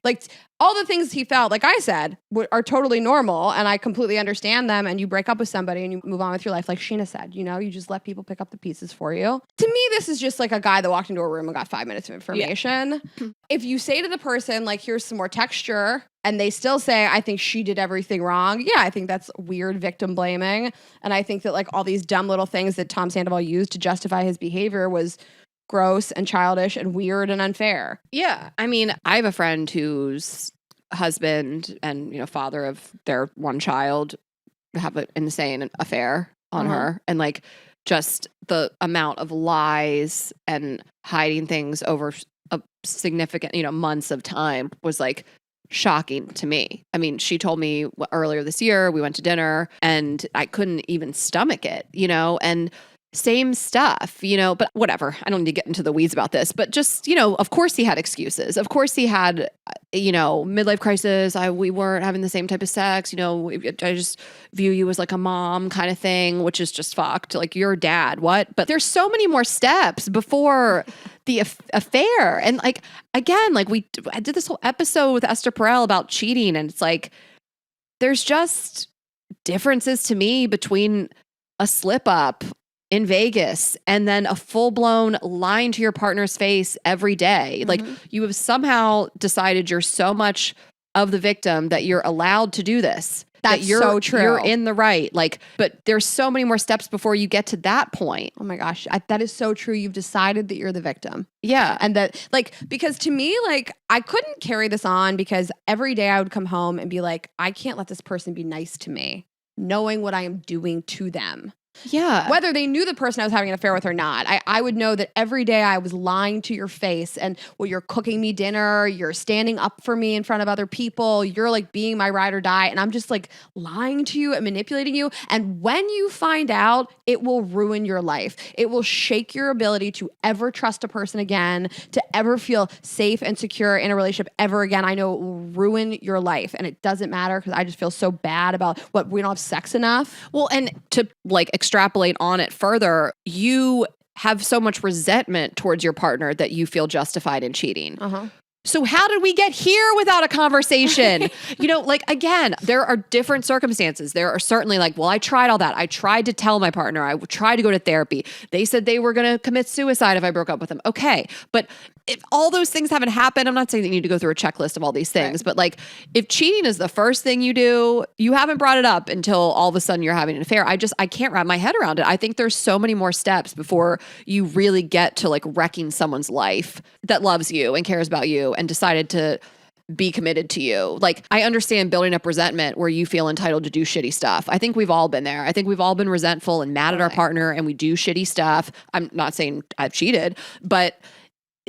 Like all the things he felt, like I said, are totally normal and I completely understand them. And you break up with somebody and you move on with your life. Like Sheena said, you know, you just let people pick up the pieces for you. To me, this is just like a guy that walked into a room and got 5 minutes of information. Yeah. If you say to the person, like, here's some more texture, and they still say, I think she did everything wrong. Yeah, I think that's weird victim blaming. And I think that like all these dumb little things that Tom Sandoval used to justify his behavior was gross and childish and weird and unfair. Yeah. I mean, I have a friend whose husband and, you know, father of their one child have an insane affair on her. And like just the amount of lies and hiding things over a significant, you know, months of time was like shocking to me. I mean, she told me earlier this year, we went to dinner and I couldn't even stomach it, you know, and same stuff, you know, but whatever. I don't need to get into the weeds about this, but just, you know, of course he had excuses. Of course he had, you know, midlife crisis. We weren't having the same type of sex. You know, I just view you as like a mom kind of thing, which is just fucked. Like you're a dad. What? But there's so many more steps before the affair. And like, again, like I did this whole episode with Esther Perel about cheating. And it's like, there's just differences to me between a slip up in Vegas and then a full-blown lying to your partner's face every day. Like you have somehow decided you're so much of the victim that you're allowed to do this. That's so true. You're in the right. Like, but there's so many more steps before you get to that point. Oh my gosh. That is so true. You've decided that you're the victim. Yeah. And that like, because to me, like I couldn't carry this on because every day I would come home and be like, I can't let this person be nice to me, knowing what I am doing to them. Yeah. Whether they knew the person I was having an affair with or not, I would know that every day I was lying to your face and, well, you're cooking me dinner, you're standing up for me in front of other people, you're like being my ride or die. And I'm just like lying to you and manipulating you. And when you find out, it will ruin your life. It will shake your ability to ever trust a person again, to ever feel safe and secure in a relationship ever again. I know it will ruin your life. And it doesn't matter because I just feel so bad about what we don't have sex enough. Well, and to like extrapolate on it further, you have so much resentment towards your partner that you feel justified in cheating. So how did we get here without a conversation? You know, like, again, there are different circumstances. There are certainly like, well, I tried all that. I tried to tell my partner. I tried to go to therapy. They said they were going to commit suicide if I broke up with them. Okay. But if all those things haven't happened, I'm not saying that you need to go through a checklist of all these things, but like if cheating is the first thing you do, you haven't brought it up until all of a sudden you're having an affair. I can't wrap my head around it. I think there's so many more steps before you really get to like wrecking someone's life that loves you and cares about you and decided to be committed to you. Like, I understand building up resentment where you feel entitled to do shitty stuff. I think we've all been there. I think we've all been resentful and mad at our partner and we do shitty stuff. I'm not saying I've cheated, but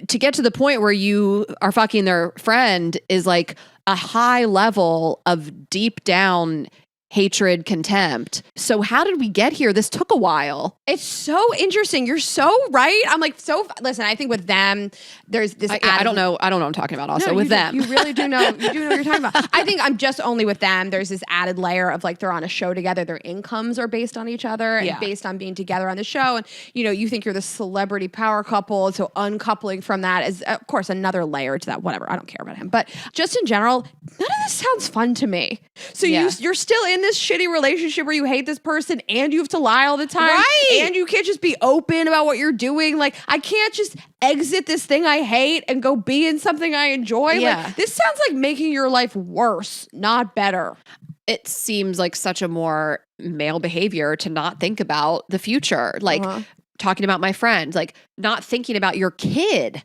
to get to the point where you are fucking their friend is like a high level of deep down hatred, contempt. So how did we get here? This took a while. It's so interesting. You're so right. I'm like, listen, I think with them, there's this. I don't know what I'm talking about also with them. You really do know. You do know what you're talking about. I think I'm just only with them. There's this added layer of like, they're on a show together. Their incomes are based on each other and based on being together on the show. And, you know, you think you're the celebrity power couple. So uncoupling from that is, of course, another layer to that. Whatever. I don't care about him. But just in general, none of this sounds fun to me. So you're still in this shitty relationship where you hate this person and you have to lie all the time. Right. And you can't just be open about what you're doing. Like, I can't just exit this thing I hate and go be in something I enjoy. Yeah. Like, this sounds like making your life worse, not better. It seems like such a more male behavior to not think about the future. Like talking about my friend, like not thinking about your kid.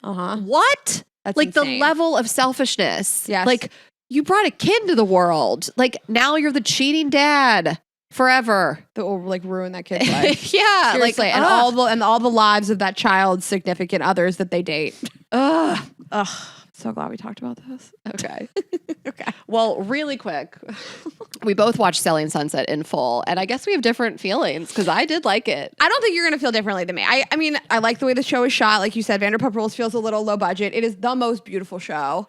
What? That's like insane. The level of selfishness. Yes. Like, you brought a kid into the world. Like, now you're the cheating dad forever. That will like ruin that kid's life. Yeah. Seriously. Like, and all the lives of that child's significant others that they date. Ugh. So glad we talked about this. Okay. Okay. Well, really quick. We both watched Selling Sunset in full, and I guess we have different feelings because I did like it. I don't think you're going to feel differently than me. I mean, I like the way the show is shot. Like you said, Vanderpump Rules feels a little low budget. It is the most beautiful show.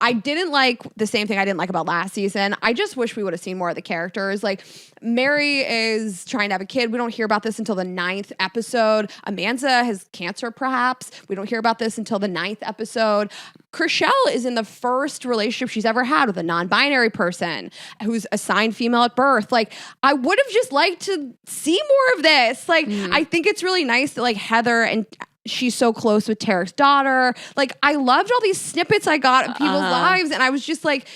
I didn't like the same thing I didn't like about last season. I just wish we would have seen more of the characters. Like, Mary is trying to have a kid. We don't hear about this until the 9th episode. Amanda has cancer, perhaps. We don't hear about this until the 9th episode. Chrishell is in the first relationship she's ever had with a non-binary person who's assigned female at birth. Like, I would have just liked to see more of this. Like, I think it's really nice that, like, Heather and she's so close with Tarek's daughter. Like, I loved all these snippets I got of people's lives. And I was just like,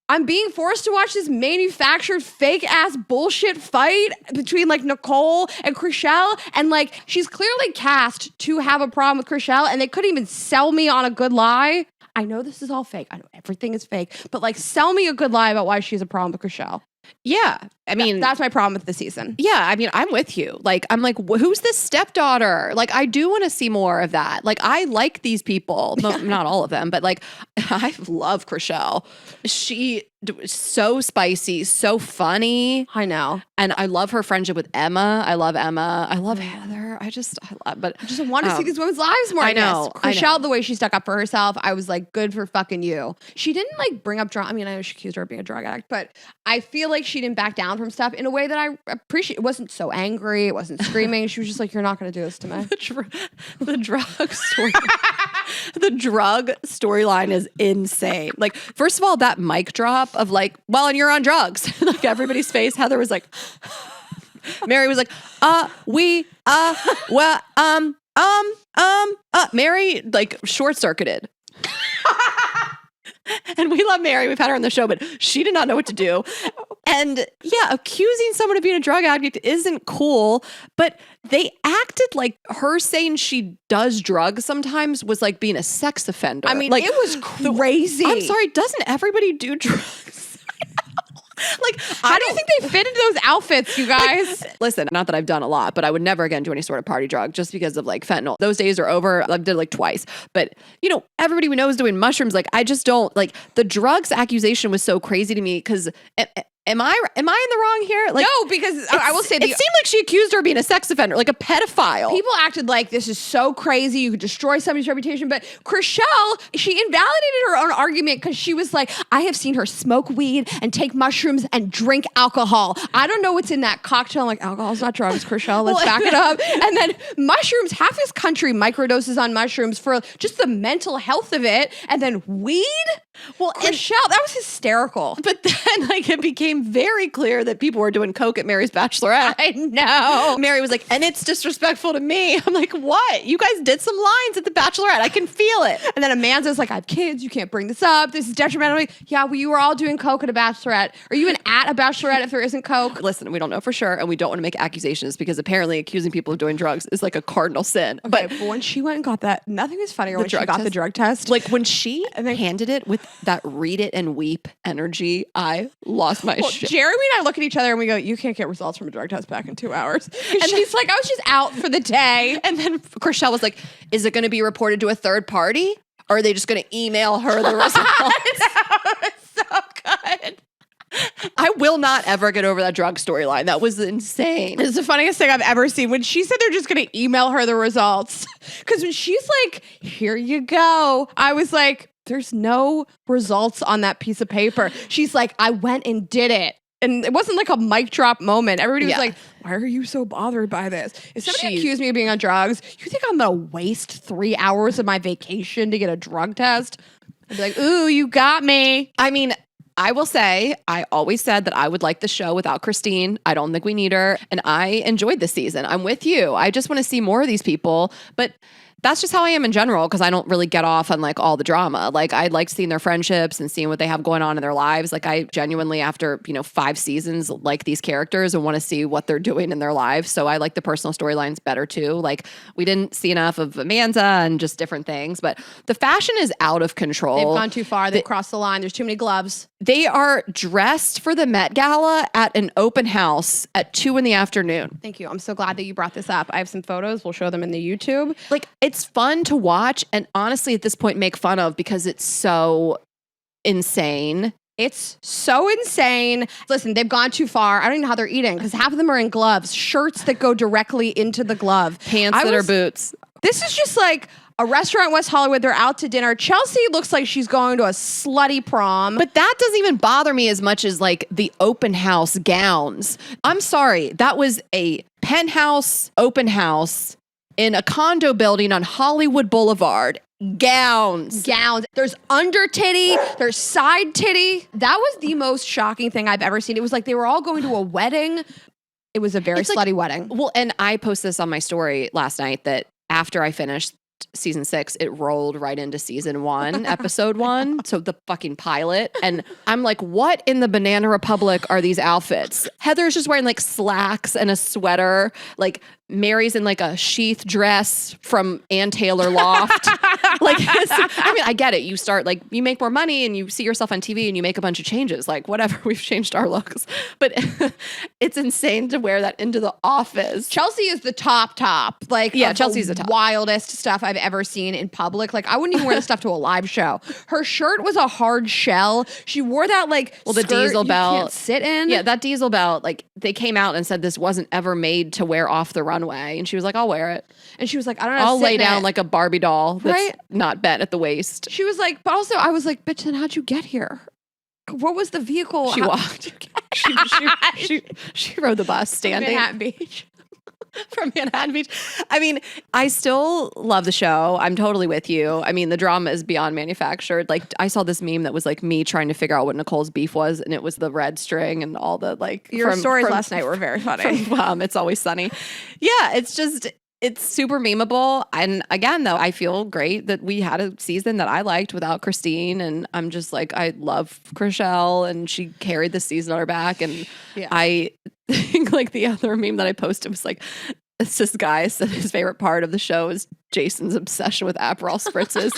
I'm being forced to watch this manufactured fake ass bullshit fight between like Nicole and Chrishell. And like, she's clearly cast to have a problem with Chrishell and they couldn't even sell me on a good lie. I know this is all fake. I know everything is fake, but like, sell me a good lie about why she has a problem with Chrishell. Yeah. I mean, that's my problem with the season. Yeah. I mean, I'm with you. Like, I'm like, who's this stepdaughter? Like, I do want to see more of that. Like, I like these people. Not all of them, but like, I love Chrishell. She so spicy, so funny. I know. And I love her friendship with Emma. I love Emma. I love Heather. I just want to see these women's lives more. I know. Chrishell, the way she stuck up for herself, I was like, good for fucking you. She didn't like bring up drug. I mean, I know she accused her of being a drug addict, but I feel like she didn't back down from stuff in a way that I appreciate. It wasn't so angry. It wasn't screaming. She was just like, you're not going to do this to me. The drug story. The drug storyline is insane. Like, first of all, that mic drop of like, well, and you're on drugs. Like, everybody's face. Heather was like, Mary was like, Mary like short circuited. And we love Mary. We've had her on the show, but she did not know what to do. And yeah, accusing someone of being a drug addict isn't cool, but they acted like her saying she does drugs sometimes was like being a sex offender. I mean, like, it was crazy. I'm sorry, doesn't everybody do drugs? Like, how do you think they fit into those outfits, you guys? Like, listen, not that I've done a lot, but I would never again do any sort of party drug just because of like fentanyl. Those days are over. I did it like twice. But, you know, everybody we know is doing mushrooms. Like, I just don't, like, the drugs accusation was so crazy to me because Am I in the wrong here? Like, no, because I will say it seemed like she accused her of being a sex offender, like a pedophile. People acted like this is so crazy. You could destroy somebody's reputation. But Chrishell, she invalidated her own argument because she was like, I have seen her smoke weed and take mushrooms and drink alcohol. I don't know what's in that cocktail. I'm like, alcohol's not drugs, Chrishell. Let's back it up. And then mushrooms, half this country microdoses on mushrooms for just the mental health of it. And then weed? Well, Michelle, that was hysterical. but then like it became very clear that people were doing coke at Mary's bachelorette. I know. Mary was like, and it's disrespectful to me. I'm like, what? You guys did some lines at the bachelorette. I can feel it. And then Amanda's like, I have kids. You can't bring this up. This is detrimental. Like, yeah, well, you were all doing coke at a bachelorette. Are you even at a bachelorette if there isn't coke? Listen, we don't know for sure, and we don't want to make accusations because apparently accusing people of doing drugs is like a cardinal sin. Okay, but when she went and got that, nothing was funnier when she got the drug test. Like when she handed it with that read it and weep energy, I lost my shit. Jeremy and I look at each other and we go, you can't get results from a drug test back in 2 hours. And she's like, I was just out for the day. And then Chriselle was like, is it going to be reported to a third party? Or are they just going to email her the results? It's so good. I will not ever get over that drug storyline. That was insane. It's the funniest thing I've ever seen. When she said they're just going to email her the results. Because when she's like, here you go. I was like, there's no results on that piece of paper. She's like, I went and did it. And it wasn't like a mic drop moment. Everybody was like, why are you so bothered by this? If somebody accused me of being on drugs, you think I'm going to waste 3 hours of my vacation to get a drug test? I'd be like, ooh, you got me. I mean, I will say, I always said that I would like the show without Christine. I don't think we need her. And I enjoyed this season. I'm with you. I just want to see more of these people. But that's just how I am in general because I don't really get off on like all the drama. Like I like seeing their friendships and seeing what they have going on in their lives. Like I genuinely, after 5 seasons, like these characters and want to see what they're doing in their lives. So I like the personal storylines better too. Like we didn't see enough of Amanda and just different things, but the fashion is out of control. They've gone too far. They've crossed the line. There's too many gloves. They are dressed for the Met Gala at an open house at 2 p.m. Thank you. I'm so glad that you brought this up. I have some photos. We'll show them in the YouTube. Like it's fun to watch and honestly at this point make fun of because it's so insane. It's so insane. Listen, they've gone too far. I don't even know how they're eating because half of them are in gloves, shirts that go directly into the glove. Pants that are boots. This is just like a restaurant in West Hollywood. They're out to dinner. Chelsea looks like she's going to a slutty prom. But that doesn't even bother me as much as like the open house gowns. I'm sorry. That was a penthouse open house in a condo building on Hollywood Boulevard. Gowns. There's under titty. There's side titty. That was the most shocking thing I've ever seen. It was like they were all going to a wedding. It was a very slutty wedding. Well, and I posted this on my story last night that after I finished season 6, it rolled right into season 1, episode 1. So the fucking pilot. And I'm like, what in the Banana Republic are these outfits? Heather's just wearing like slacks and a sweater. Like Mary's in like a sheath dress from Ann Taylor Loft. Like, I mean, I get it. You start like, you make more money and you see yourself on TV and you make a bunch of changes. Like whatever, we've changed our looks. But it's insane to wear that into the office. Chelsea is the top. Like, yeah, Chelsea's the top. Wildest stuff I've ever seen in public. Like, I wouldn't even wear this stuff to a live show. Her shirt was a hard shell. She wore that like the diesel belt you can't sit in. Yeah, that diesel belt. Like they came out and said this wasn't ever made to wear off the runway, and she was like, "I'll wear it." And she was like, "I don't know. I'll lay down like a Barbie doll that's right? not bent at the waist." She was like, but also I was like, "Bitch, then how'd you get here? What was the vehicle?" She walked. she rode the bus standing. Manhattan Beach. From Manhattan Beach. I mean, I still love the show. I'm totally with you. I mean, the drama is beyond manufactured. Like, I saw this meme that was like me trying to figure out what Nicole's beef was, and it was the red string and all the like. Your stories last night were very funny. It's Always Sunny. Yeah, it's super memeable. And again, though, I feel great that we had a season that I liked without Christine. And I'm just like, I love Chriselle, and she carried the season on her back. And I think like the other meme that I posted was like, it's this guy said his favorite part of the show is Jason's obsession with Aperol spritzes.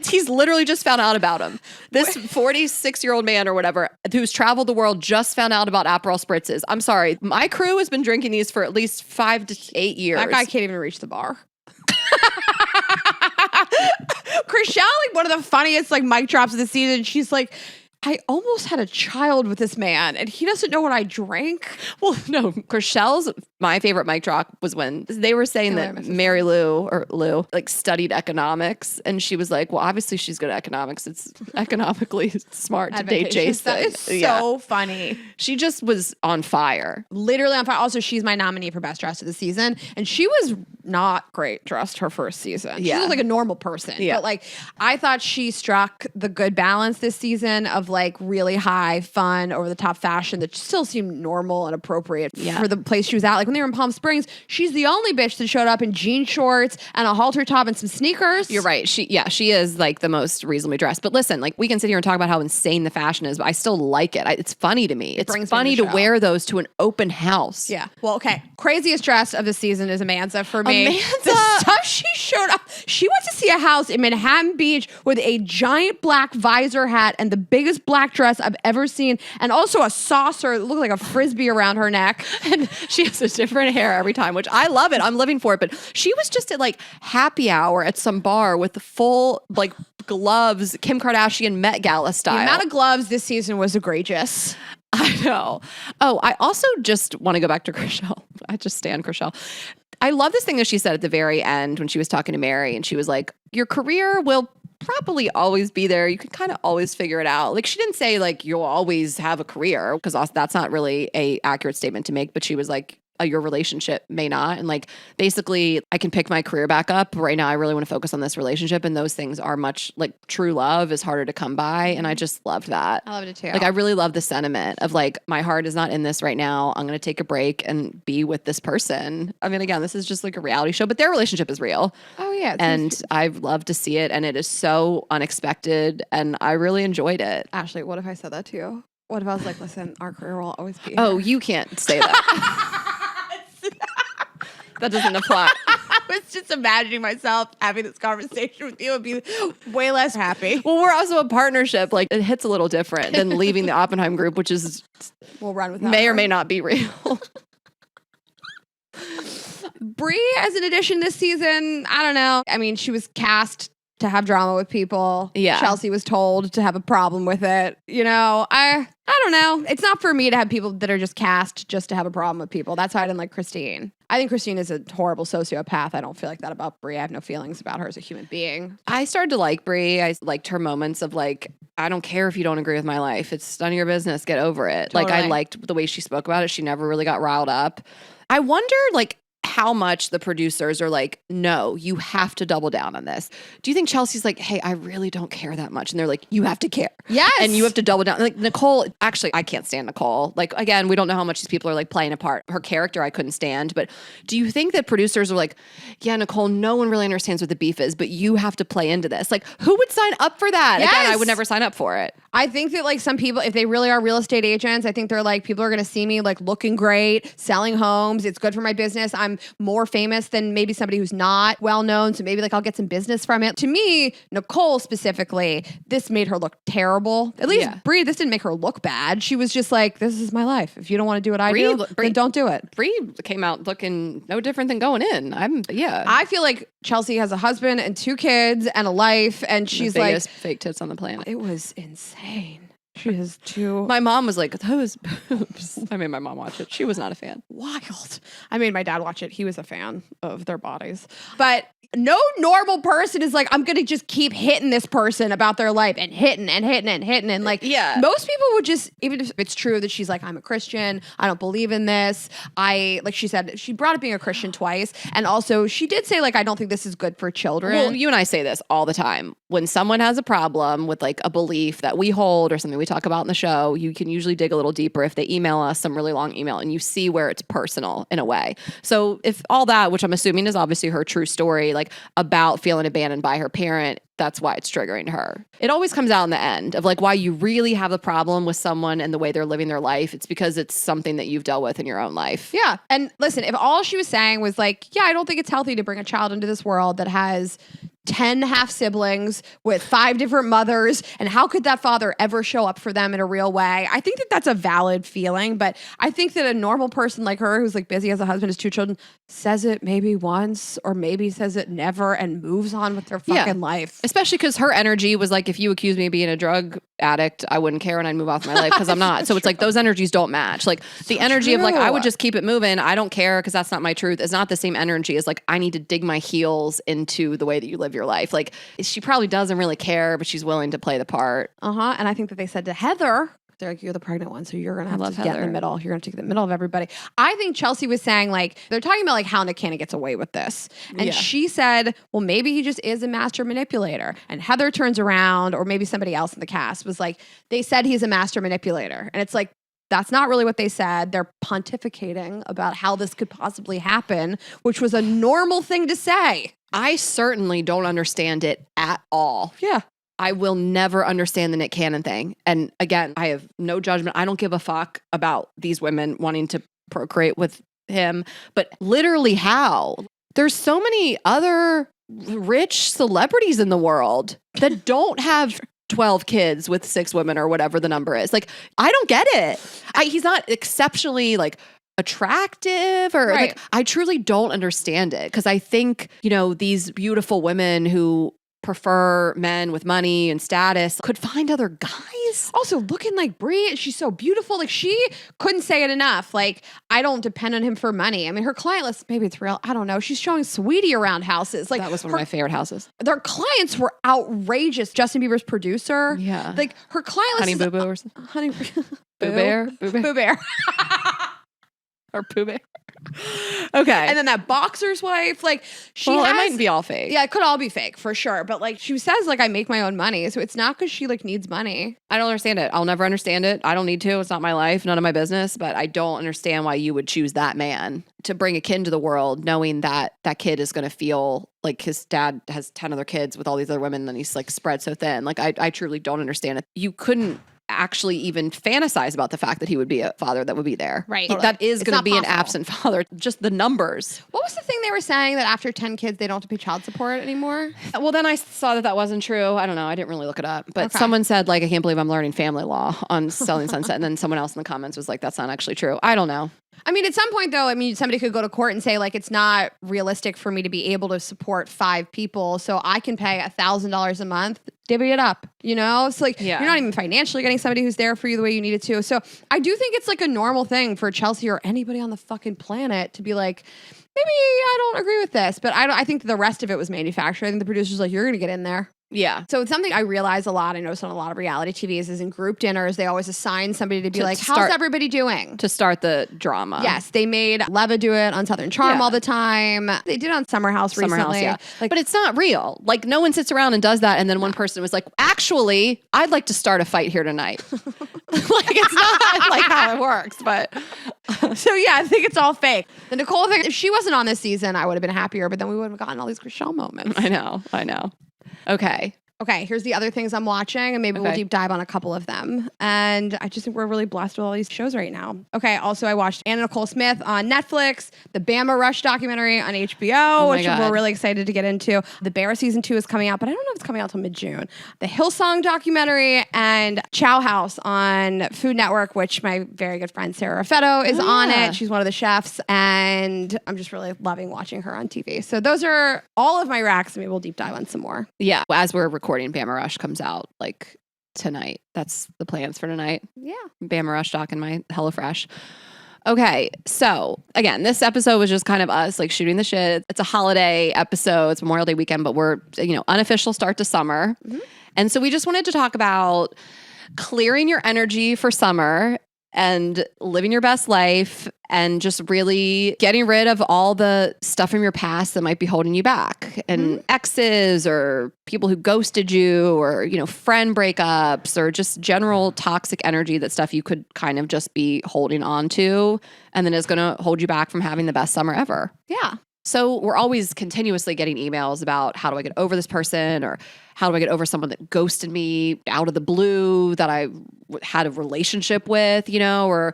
He's literally just found out about him. This 46-year-old man or whatever who's traveled the world just found out about Aperol spritzes. I'm sorry. My crew has been drinking these for at least 5 to 8 years. That guy can't even reach the bar. Chriselle, like one of the funniest like mic drops of the season. She's like, I almost had a child with this man and he doesn't know what I drank. Well, no, Chriselle's, my favorite mic drop was when they were saying that Mary Lou like studied economics, and she was like, well, obviously she's good at economics. It's economically smart to date Jason. That is so funny. She just was on fire. Literally on fire. Also, she's my nominee for best dressed of the season. And she was not great dressed her first season. She was like a normal person. But like, I thought she struck the good balance this season of like really high, fun, over the top fashion that still seemed normal and appropriate for the place she was at. Like when they were in Palm Springs, she's the only bitch that showed up in jean shorts and a halter top and some sneakers. You're right. She is like the most reasonably dressed. But listen, like we can sit here and talk about how insane the fashion is, but I still like it. It's funny to me. It's funny to wear those to an open house. Yeah. Well, okay. Craziest dressed of the season is Amanza for me. Amanza. The stuff she showed up. She went to see a house in Manhattan Beach with a giant black visor hat and the biggest black dress I've ever seen, and also a saucer that looked like a frisbee around her neck. And she has a different hair every time, which I love it. I'm living for it. But she was just at like happy hour at some bar with the full like gloves, Kim Kardashian Met Gala style. The amount of gloves this season was egregious. I know. Oh, I also just want to go back to Chriselle. I just stand Chriselle. I love this thing that she said at the very end when she was talking to Mary, and she was like, your career will probably always be there. You can kind of always figure it out. Like she didn't say like you'll always have a career, because that's not really a accurate statement to make, but she was like, your relationship may not. And like, basically I can pick my career back up. Right now I really want to focus on this relationship, and those things are much like true love is harder to come by. And I just loved that. I loved it too. Like I really love the sentiment of like, my heart is not in this right now. I'm going to take a break and be with this person. I mean, again, this is just like a reality show, but their relationship is real. Oh yeah. And I've loved to see it. And it is so unexpected. And I really enjoyed it. Ashley, what if I said that to you? What if I was like, listen, our career will always be here. Oh, you can't say that. That doesn't apply. I was just imagining myself having this conversation with you and be way less happy. Well, we're also a partnership. Like it hits a little different than leaving the Oppenheim group, which is we'll run with may or may not be real. Bree as an addition this season, I don't know. I mean, she was cast to have drama with people. Yeah. Chelsea was told to have a problem with it. You know, I don't know. It's not for me to have people that are just cast just to have a problem with people. That's why I didn't like Christine. I think Christine is a horrible sociopath. I don't feel like that about Brie. I have no feelings about her as a human being. I started to like Brie. I liked her moments of like, I don't care if you don't agree with my life. It's none of your business. Get over it. Totally. Like I liked the way she spoke about it. She never really got riled up. I wonder like how much the producers are like, no, you have to double down on this. Do you think Chelsea's like, hey, I really don't care that much? And they're like, you have to care. Yes. And you have to double down. Like Nicole, actually, I can't stand Nicole. Like, again, we don't know how much these people are like playing a part. Her character, I couldn't stand. But do you think that producers are like, yeah, Nicole, no one really understands what the beef is, but you have to play into this? Like, who would sign up for that? Yes. Again, I would never sign up for it. I think that like some people, if they really are real estate agents, I think they're like, people are going to see me like looking great, selling homes. It's good for my business. I'm more famous than maybe somebody who's not well known. So maybe like I'll get some business from it. To me, Nicole specifically, this made her look terrible. At least Brie, this didn't make her look bad. She was just like, this is my life. If you don't want to do what I do, then don't do it. Brie came out looking no different than going in. I feel like Chelsea has a husband and 2 kids and a life, and she's the biggest like fake tits on the planet. It was insane. She has 2. My mom was like, those boobs. I made my mom watch it. She was not a fan. Wild. I made my dad watch it. He was a fan of their bodies. But no normal person is like, I'm going to just keep hitting this person about their life and hitting and hitting and hitting. And like, most people would just, even if it's true that she's like, I'm a Christian, I don't believe in this. Like she said, she brought up being a Christian twice. And also she did say like, I don't think this is good for children. Well, you and I say this all the time. When someone has a problem with like a belief that we hold or something we talk about in the show, you can usually dig a little deeper if they email us some really long email and you see where it's personal in a way. So if all that, which I'm assuming is obviously her true story, like about feeling abandoned by her parent, that's why it's triggering her. It always comes out in the end of like why you really have a problem with someone and the way they're living their life. It's because it's something that you've dealt with in your own life. Yeah. And listen, if all she was saying was like, yeah, I don't think it's healthy to bring a child into this world that has 10 half siblings with 5 different mothers, and how could that father ever show up for them in a real way? I think that that's a valid feeling, but I think that a normal person like her who's like busy, has a husband, has 2 children, says it maybe once or maybe says it never and moves on with their fucking life. Especially because her energy was like, if you accuse me of being a drug addict, I wouldn't care and I'd move off my life because I'm not. So it's like those energies don't match. Like the energy of like, I would just keep it moving. I don't care because that's not my truth. It's not the same energy as like, I need to dig my heels into the way that you live your life. Like she probably doesn't really care, but she's willing to play the part. And I think that they said to Heather, they're like, you're the pregnant one, so you're going to have to get in the middle. You're going to take the middle of everybody. I think Chelsea was saying, like, they're talking about, like, how Nick Cannon gets away with this. And she said, well, maybe he just is a master manipulator. And Heather turns around, or maybe somebody else in the cast was like, they said he's a master manipulator. And it's like, that's not really what they said. They're pontificating about how this could possibly happen, which was a normal thing to say. I certainly don't understand it at all. Yeah. I will never understand the Nick Cannon thing. And again, I have no judgment. I don't give a fuck about these women wanting to procreate with him. But literally how? There's so many other rich celebrities in the world that don't have 12 kids with 6 women or whatever the number is. Like, I don't get it. He's not exceptionally like attractive or like, I truly don't understand it. Cause I think, you know, these beautiful women who prefer men with money and status could find other guys. Also, looking like Brie, she's so beautiful. Like, she couldn't say it enough. Like, I don't depend on him for money. I mean, her client list, maybe it's real. I don't know. She's showing Sweetie around houses. Like, that was one of my favorite houses. Their clients were outrageous. Justin Bieber's producer. Yeah. Like, her client list Honey Boo Boo or something. Honey Boo Bear. Boo Bear. Or Pooh Bear. Okay. And then that boxer's wife, like it might be all fake. Yeah, it could all be fake for sure. But like she says, like I make my own money. So it's not because she like needs money. I don't understand it. I'll never understand it. I don't need to. It's not my life, none of my business. But I don't understand why you would choose that man to bring a kid into the world knowing that that kid is going to feel like his dad has 10 other kids with all these other women and then he's like spread so thin. Like I truly don't understand it. You couldn't actually even fantasize about the fact that he would be a father that would be there. Right. Like, that is going to be possible. An absent father. Just the numbers. What was the thing they were saying that after 10 kids, they don't have to pay child support anymore? Well, then I saw that wasn't true. I don't know. I didn't really look it up. But someone said, like, I can't believe I'm learning family law on Selling Sunset. And then someone else in the comments was like, that's not actually true. I don't know. I mean, at some point, though, I mean, somebody could go to court and say, like, it's not realistic for me to be able to support 5 people, so I can pay $1,000 a month, divvy it up, you know? It's like, you're not even financially getting somebody who's there for you the way you need it to. So I do think it's, like, a normal thing for Chelsea or anybody on the fucking planet to be like, maybe I don't agree with this, but I think the rest of it was manufactured. I think the producer's like, you're going to get in there. Yeah. So it's something I realize a lot. I notice on a lot of reality TVs is in group dinners, they always assign somebody to be like, how's everybody doing? To start the drama. Yes. They made Leva do it on Southern Charm all the time. They did it on Summer House recently. Yeah. Like, but it's not real. Like no one sits around and does that. And then one person was like, actually, I'd like to start a fight here tonight. Like it's not like how it works, but. So yeah, I think it's all fake. The Nicole thing, if she wasn't on this season, I would have been happier, but then we would have gotten all these Chrishell moments. I know. Okay, here's the other things I'm watching, and maybe we'll deep dive on a couple of them. And I just think we're really blessed with all these shows right now. Okay, also I watched Anna Nicole Smith on Netflix, the Bama Rush documentary on HBO, which we're really excited to get into. The Bear season 2 is coming out, but I don't know if it's coming out till mid-June. The Hillsong documentary and Chow House on Food Network, which my very good friend Sarah Raffetto is on it. She's one of the chefs, and I'm just really loving watching her on TV. So those are all of my racks, and maybe we'll deep dive on some more. Yeah, as we're recording, Bama Rush comes out like tonight. That's the plans for tonight. Yeah. Bama Rush doc in my HelloFresh. Okay, so again, this episode was just kind of us like shooting the shit. It's a holiday episode. It's Memorial Day weekend, but we're, unofficial start to summer. Mm-hmm. And so we just wanted to talk about clearing your energy for summer and living your best life and just really getting rid of all the stuff from your past that might be holding you back and exes or people who ghosted you or, friend breakups or just general toxic energy, that stuff you could kind of just be holding on to and then is going to hold you back from having the best summer ever. Yeah. So we're always continuously getting emails about how do I get over this person or how do I get over someone that ghosted me out of the blue that I had a relationship with, or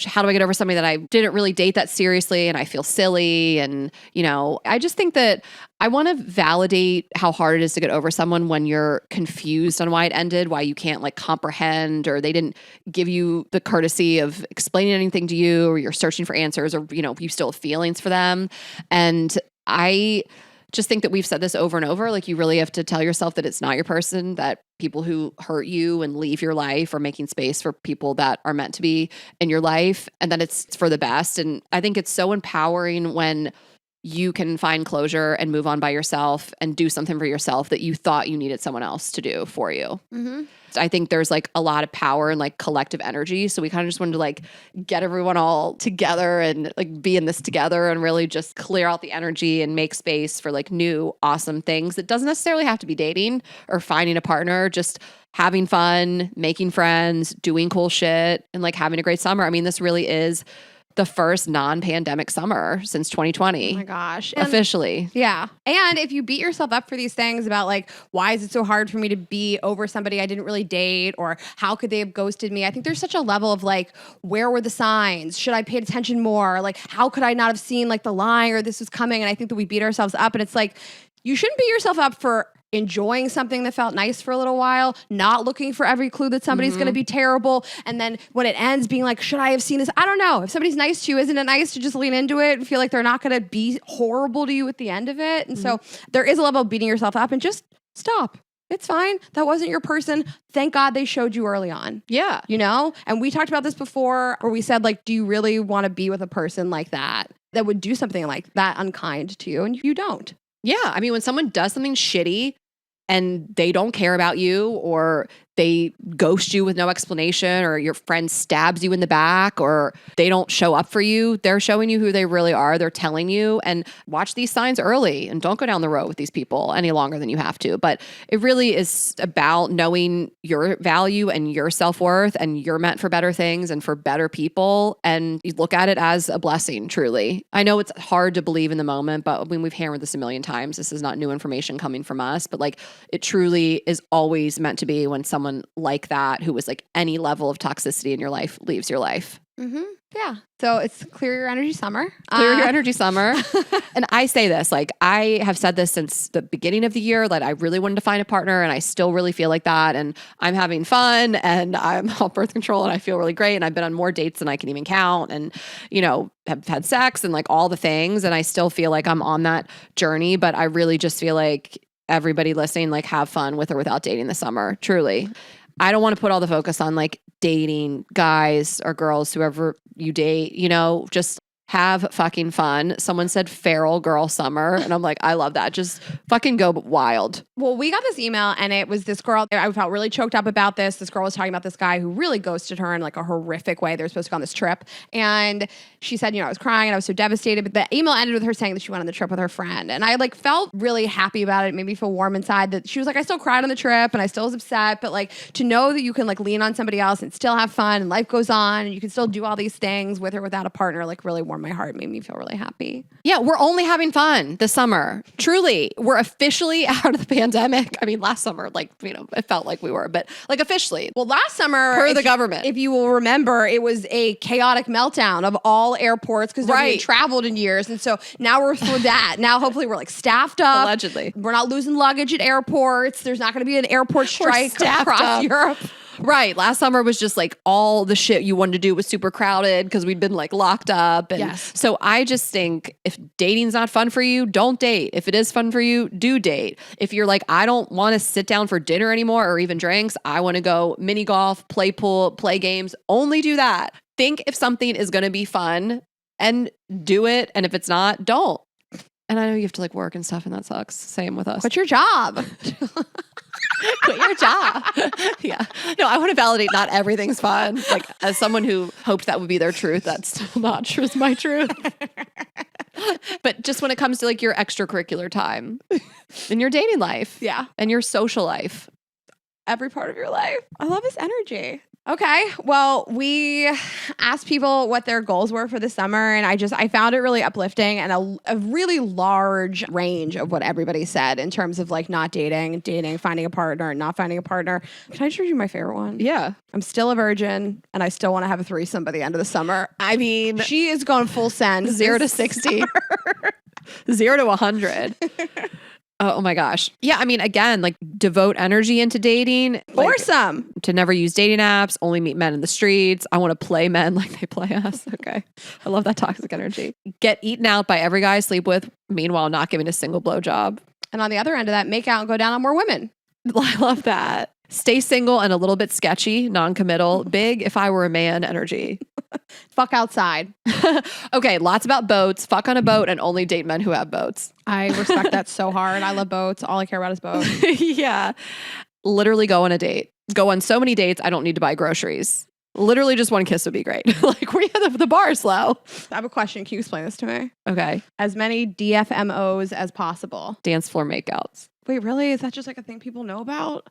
how do I get over somebody that I didn't really date that seriously and I feel silly? And, I just think that I want to validate how hard it is to get over someone when you're confused on why it ended, why you can't comprehend or they didn't give you the courtesy of explaining anything to you or you're searching for answers or, you still have feelings for them. And I just think that we've said this over and over. Like, you really have to tell yourself that it's not your person, that people who hurt you and leave your life are making space for people that are meant to be in your life, and that it's for the best. And I think it's so empowering when you can find closure and move on by yourself and do something for yourself that you thought you needed someone else to do for you. Mm-hmm. I think there's like a lot of power and like collective energy. So we kind of just wanted to like get everyone all together and like be in this together and really just clear out the energy and make space for like new, awesome things. It doesn't necessarily have to be dating or finding a partner, just having fun, making friends, doing cool shit, and like having a great summer. I mean, this really is the first non-pandemic summer since 2020. Oh my gosh. Officially. Yeah. And if you beat yourself up for these things about like, why is it so hard for me to be over somebody I didn't really date, or how could they have ghosted me? I think there's such a level of like, where were the signs? Should I pay attention more? Like, how could I not have seen like the line or this was coming? And I think that we beat ourselves up, and it's like, you shouldn't beat yourself up for enjoying something that felt nice for a little while, not looking for every clue that somebody's going to be terrible. And then when it ends, being like, should I have seen this? I don't know. If somebody's nice to you, isn't it nice to just lean into it and feel like they're not going to be horrible to you at the end of it? And so there is a level of beating yourself up, and just stop. It's fine. That wasn't your person. Thank God they showed you early on. Yeah. You know? And we talked about this before, where we said, like, do you really want to be with a person like that would do something like that unkind to you? And you don't. Yeah. I mean, when someone does something shitty and they don't care about you, or they ghost you with no explanation, or your friend stabs you in the back, or they don't show up for you, they're showing you who they really are. They're telling you, and watch these signs early and don't go down the road with these people any longer than you have to. But it really is about knowing your value and your self-worth, and you're meant for better things and for better people. And you look at it as a blessing, truly. I know it's hard to believe in the moment, but when we've hammered this a million times, this is not new information coming from us, but like, it truly is always meant to be when someone like that, who was like any level of toxicity in your life, leaves your life. Mm-hmm. Yeah. So it's clear your energy summer. Clear your energy summer. And I say this, like, I have said this since the beginning of the year, that I really wanted to find a partner, and I still really feel like that. And I'm having fun, and I'm off birth control, and I feel really great. And I've been on more dates than I can even count, and, you know, have had sex and like all the things. And I still feel like I'm on that journey, but I really just feel like everybody listening, like, have fun with or without dating this summer. Truly. I don't want to put all the focus on like dating guys or girls, whoever you date, you know, just have fucking fun. Someone said feral girl summer, and I'm like, I love that. Just fucking go wild. Well, we got this email, and it was this girl. I felt really choked up about this. This girl was talking about this guy who really ghosted her in like a horrific way. They were supposed to go on this trip, and she said, you know, I was crying and I was so devastated. But the email ended with her saying that she went on the trip with her friend, and I like felt really happy about it. It made me feel warm inside. That she was like, I still cried on the trip, and I still was upset, but like, to know that you can like lean on somebody else and still have fun, and life goes on, and you can still do all these things with or without a partner, like really warmed my heart. It made me feel really happy. Yeah, we're only having fun this summer. Truly, we're officially out of the pandemic. I mean, last summer, like, you know, it felt like we were, but like officially. Well, last summer, per the government, if you will remember, it was a chaotic meltdown of all airports because nobody had traveled in years. And so now we're through that. Now, hopefully, we're like staffed up. Allegedly. We're not losing luggage at airports. There's not going to be an airport strike across Europe. Right. Last summer was just like all the shit you wanted to do was super crowded because we'd been like locked up. And so I just think if dating's not fun for you, don't date. If it is fun for you, do date. If you're like, I don't want to sit down for dinner anymore or even drinks, I want to go mini golf, play pool, play games, only do that. Think if something is going to be fun and do it. And if it's not, don't. And I know you have to like work and stuff, and that sucks. Same with us. Quit your job. Quit your job. Yeah. No, I want to validate not everything's fun. Like, as someone who hoped that would be their truth, that's still not true. It's my truth. But just when it comes to like your extracurricular time in your dating life. Yeah. And your social life. Every part of your life. I love this energy. Okay. Well, we asked people what their goals were for the summer, and I found it really uplifting, and a really large range of what everybody said in terms of like not dating, finding a partner, not finding a partner. Can I just read you my favorite one? Yeah. I'm still a virgin, and I still want to have a threesome by the end of the summer. I mean, she is going full send. 0 to 60. 0 to 100. Oh my gosh. Yeah. I mean, again, like devote energy into dating. Foursome. To never use dating apps, only meet men in the streets. I want to play men like they play us. Okay. I love that toxic energy. Get eaten out by every guy I sleep with, meanwhile, not giving a single blowjob. And on the other end of that, make out and go down on more women. I love that. Stay single and a little bit sketchy, non-committal, big if I were a man energy. Fuck outside. Okay, lots about boats. Fuck on a boat and only date men who have boats. I respect that so hard. I love boats. All I care about is boats. Yeah. Literally go on a date. Go on so many dates, I don't need to buy groceries. Literally just one kiss would be great. Like, the bar is slow. I have a question. Can you explain this to me? Okay. As many DFMOs as possible. Dance floor makeouts. Wait, really? Is that just like a thing people know about?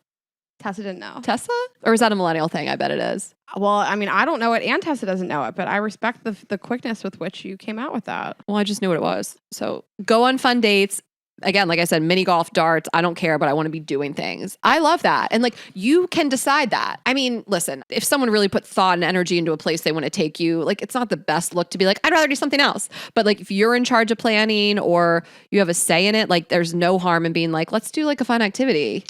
Tessa didn't know. Tessa? Or is that a millennial thing? I bet it is. Well, I mean, I don't know it and Tessa doesn't know it, but I respect the quickness with which you came out with that. Well, I just knew what it was. So go on fun dates. Again, like I said, mini golf, darts, I don't care, but I want to be doing things. I love that. And like, you can decide that. I mean, listen, if someone really put thought and energy into a place they want to take you, like, it's not the best look to be like, I'd rather do something else. But like, if you're in charge of planning or you have a say in it, like, there's no harm in being like, let's do like a fun activity.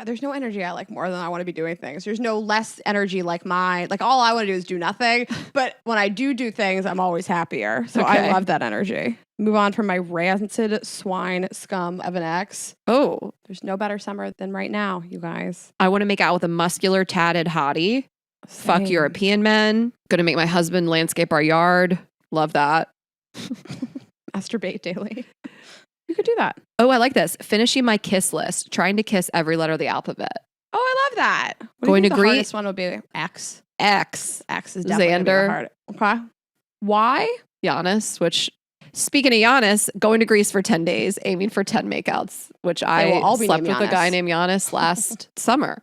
There's no energy I like more than I want to be doing things. There's no less energy like mine. Like, all I want to do is do nothing. But when I do things, I'm always happier. So Okay. I love that energy. Move on from my rancid swine scum of an ex. Oh, There's no better summer than right now, you guys. I want to make out with a muscular, tatted hottie. Fuck Same. European men. Gonna make my husband landscape our yard. Love that. Masturbate daily. You could do that. Oh, I like this. Finishing my kiss list. Trying to kiss every letter of the alphabet. Oh, I love that. What Going do you to think the Greece? hardest one would be? X. X. X is definitely gonna be the Xander. hard. Okay. Why? Giannis, which, speaking of Giannis, going to Greece for 10 days, aiming for 10 makeouts, which I will all be slept named with a guy Giannis. named Giannis last summer.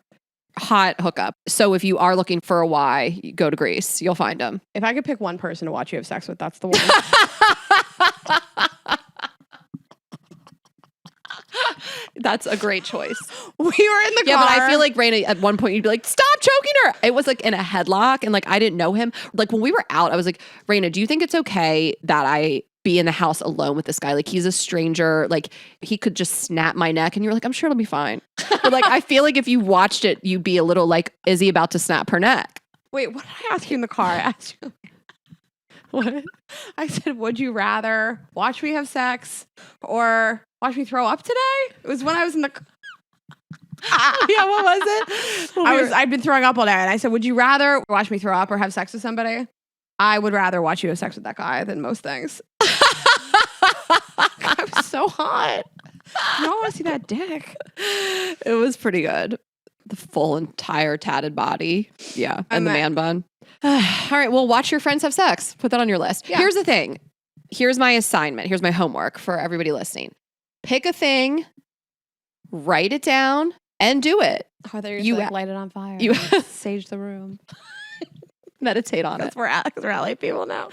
Hot hookup. So if you are looking for a why, you go to Greece. You'll find him. If I could pick one person to watch you have sex with, that's the one. That's a great choice. We were in the Yeah, car. but I feel like Rayna, at one point, you'd be like, stop choking her. It was like in a headlock. And like, I didn't know him. Like, when we were out, I was like, Rayna, do you think it's okay that I be in the house alone with this guy? Like, he's a stranger. Like, he could just snap my neck. And you're like, I'm sure it'll be fine. But like, I feel like if you watched it, you'd be a little like, is he about to snap her neck? Wait, what did I ask you in the car? I asked you. What? I said, would you rather watch me have sex or watch me throw up today? It was when I was in the car. Yeah, what was it? I'd been throwing up all day, and I said, would you rather watch me throw up or have sex with somebody? I would rather watch you have sex with that guy than most things. I was so hot. You don't want to see that dick. It was pretty good. The full entire tatted body. Yeah. And the man bun. All right. Well, watch your friends have sex. Put that on your list. Yeah. Here's the thing. Here's my assignment. Here's my homework for everybody listening. Pick a thing, write it down, and do it. Oh, there You like ha- light it on fire. you- Sage the room. Meditate on it. We're LA people now.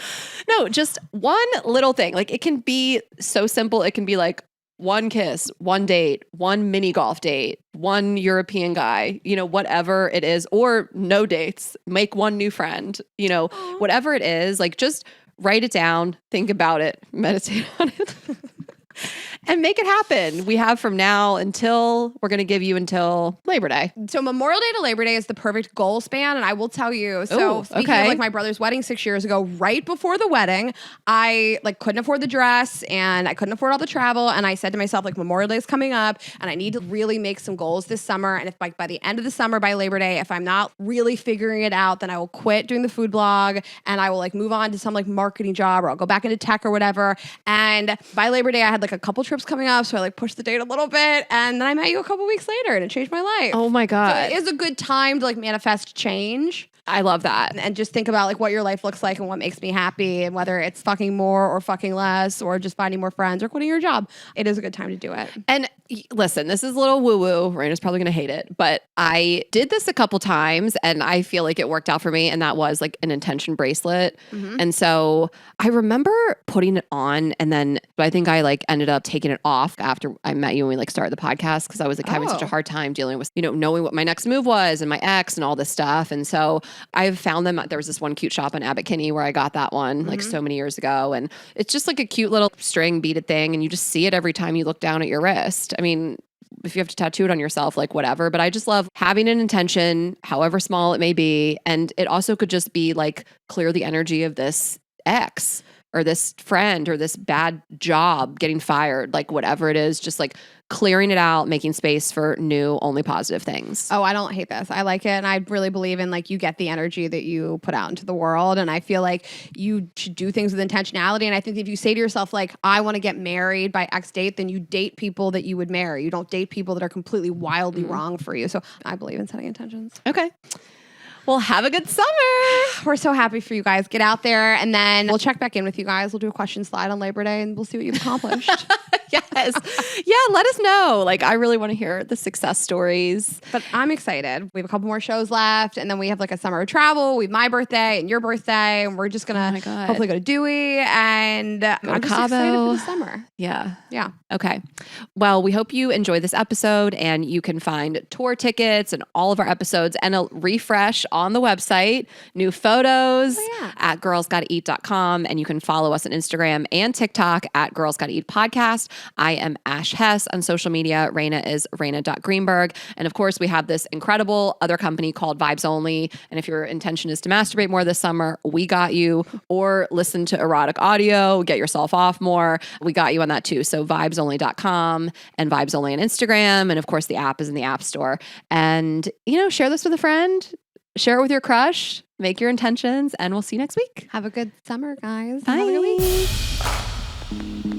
No, just one little thing. Like, it can be so simple. It can be like one kiss, one date, one mini golf date, one European guy, whatever it is, or no dates, make one new friend, whatever it is, like, just write it down, think about it, meditate on it. And make it happen. We have from now until, we're going to give you until Labor Day. So Memorial Day to Labor Day is the perfect goal span. And I will tell you, so Ooh, speaking okay. of like my brother's wedding 6 years ago, right before the wedding, I like couldn't afford the dress and I couldn't afford all the travel. And I said to myself, like, Memorial Day is coming up and I need to really make some goals this summer. And if like by the end of the summer, by Labor Day, if I'm not really figuring it out, then I will quit doing the food blog and I will like move on to some like marketing job or I'll go back into tech or whatever. And by Labor Day, I had like a couple trips coming up. So I like pushed the date a little bit and then I met you a couple weeks later and it changed my life. Oh my So God. it is a good time to like manifest change I love that. and just think about like what your life looks like and what makes me happy and whether it's fucking more or fucking less or just finding more friends or quitting your job. It is a good time to do it. And listen, this is a little woo-woo. Raina's probably going to hate it, but I did this a couple times and I feel like it worked out for me. And that was like an intention bracelet. Mhm. And so I remember putting it on. And then I think I like ended up taking it off after I met you and we like started the podcast because I was like having such a hard time dealing with, knowing what my next move was and my ex and all this stuff. And so I've found them. There was this one cute shop in Abbot Kinney where I got that one like so many years ago. And it's just like a cute little string beaded thing. And you just see it every time you look down at your wrist. I mean, if you have to tattoo it on yourself, like whatever. But I just love having an intention, however small it may be. And it also could just be like clear the energy of this ex or this friend or this bad job, getting fired, like whatever it is, just like clearing it out, making space for new, only positive things. Oh, I don't hate this. I like it. And I really believe in like you get the energy that you put out into the world. And I feel like you should do things with intentionality. And I think if you say to yourself, like, I want to get married by X date, then you date people that you would marry. You don't date people that are completely wildly wrong for you. So I believe in setting intentions. Okay. Well, have a good summer. We're so happy for you guys. Get out there and then we'll check back in with you guys. We'll do a question slide on Labor Day and we'll see what you've accomplished. Yes. Yeah, let us know. Like, I really want to hear the success stories. But I'm excited. We have a couple more shows left and then we have like a summer of travel. We have my birthday and your birthday and we're just going to hopefully go to Dewey and I'm just excited for the summer. Yeah. Yeah. Okay. Well, we hope you enjoyed this episode and you can find tour tickets and all of our episodes and a refresh on the website, new photos at girlsgottaeat.com. And you can follow us on Instagram and TikTok at Girls Gotta Eat Podcast. I am Ash Hess on social media. Rayna is Rayna.Greenberg. And of course, we have this incredible other company called Vibes Only. And if your intention is to masturbate more this summer, we got you. Or listen to erotic audio, get yourself off more. We got you on that too. So vibesonly.com and Vibes Only on Instagram. And of course, the app is in the App Store. And, share this with a friend. Share it with your crush. Make your intentions. And we'll see you next week. Have a good summer, guys. Bye. Have a good week.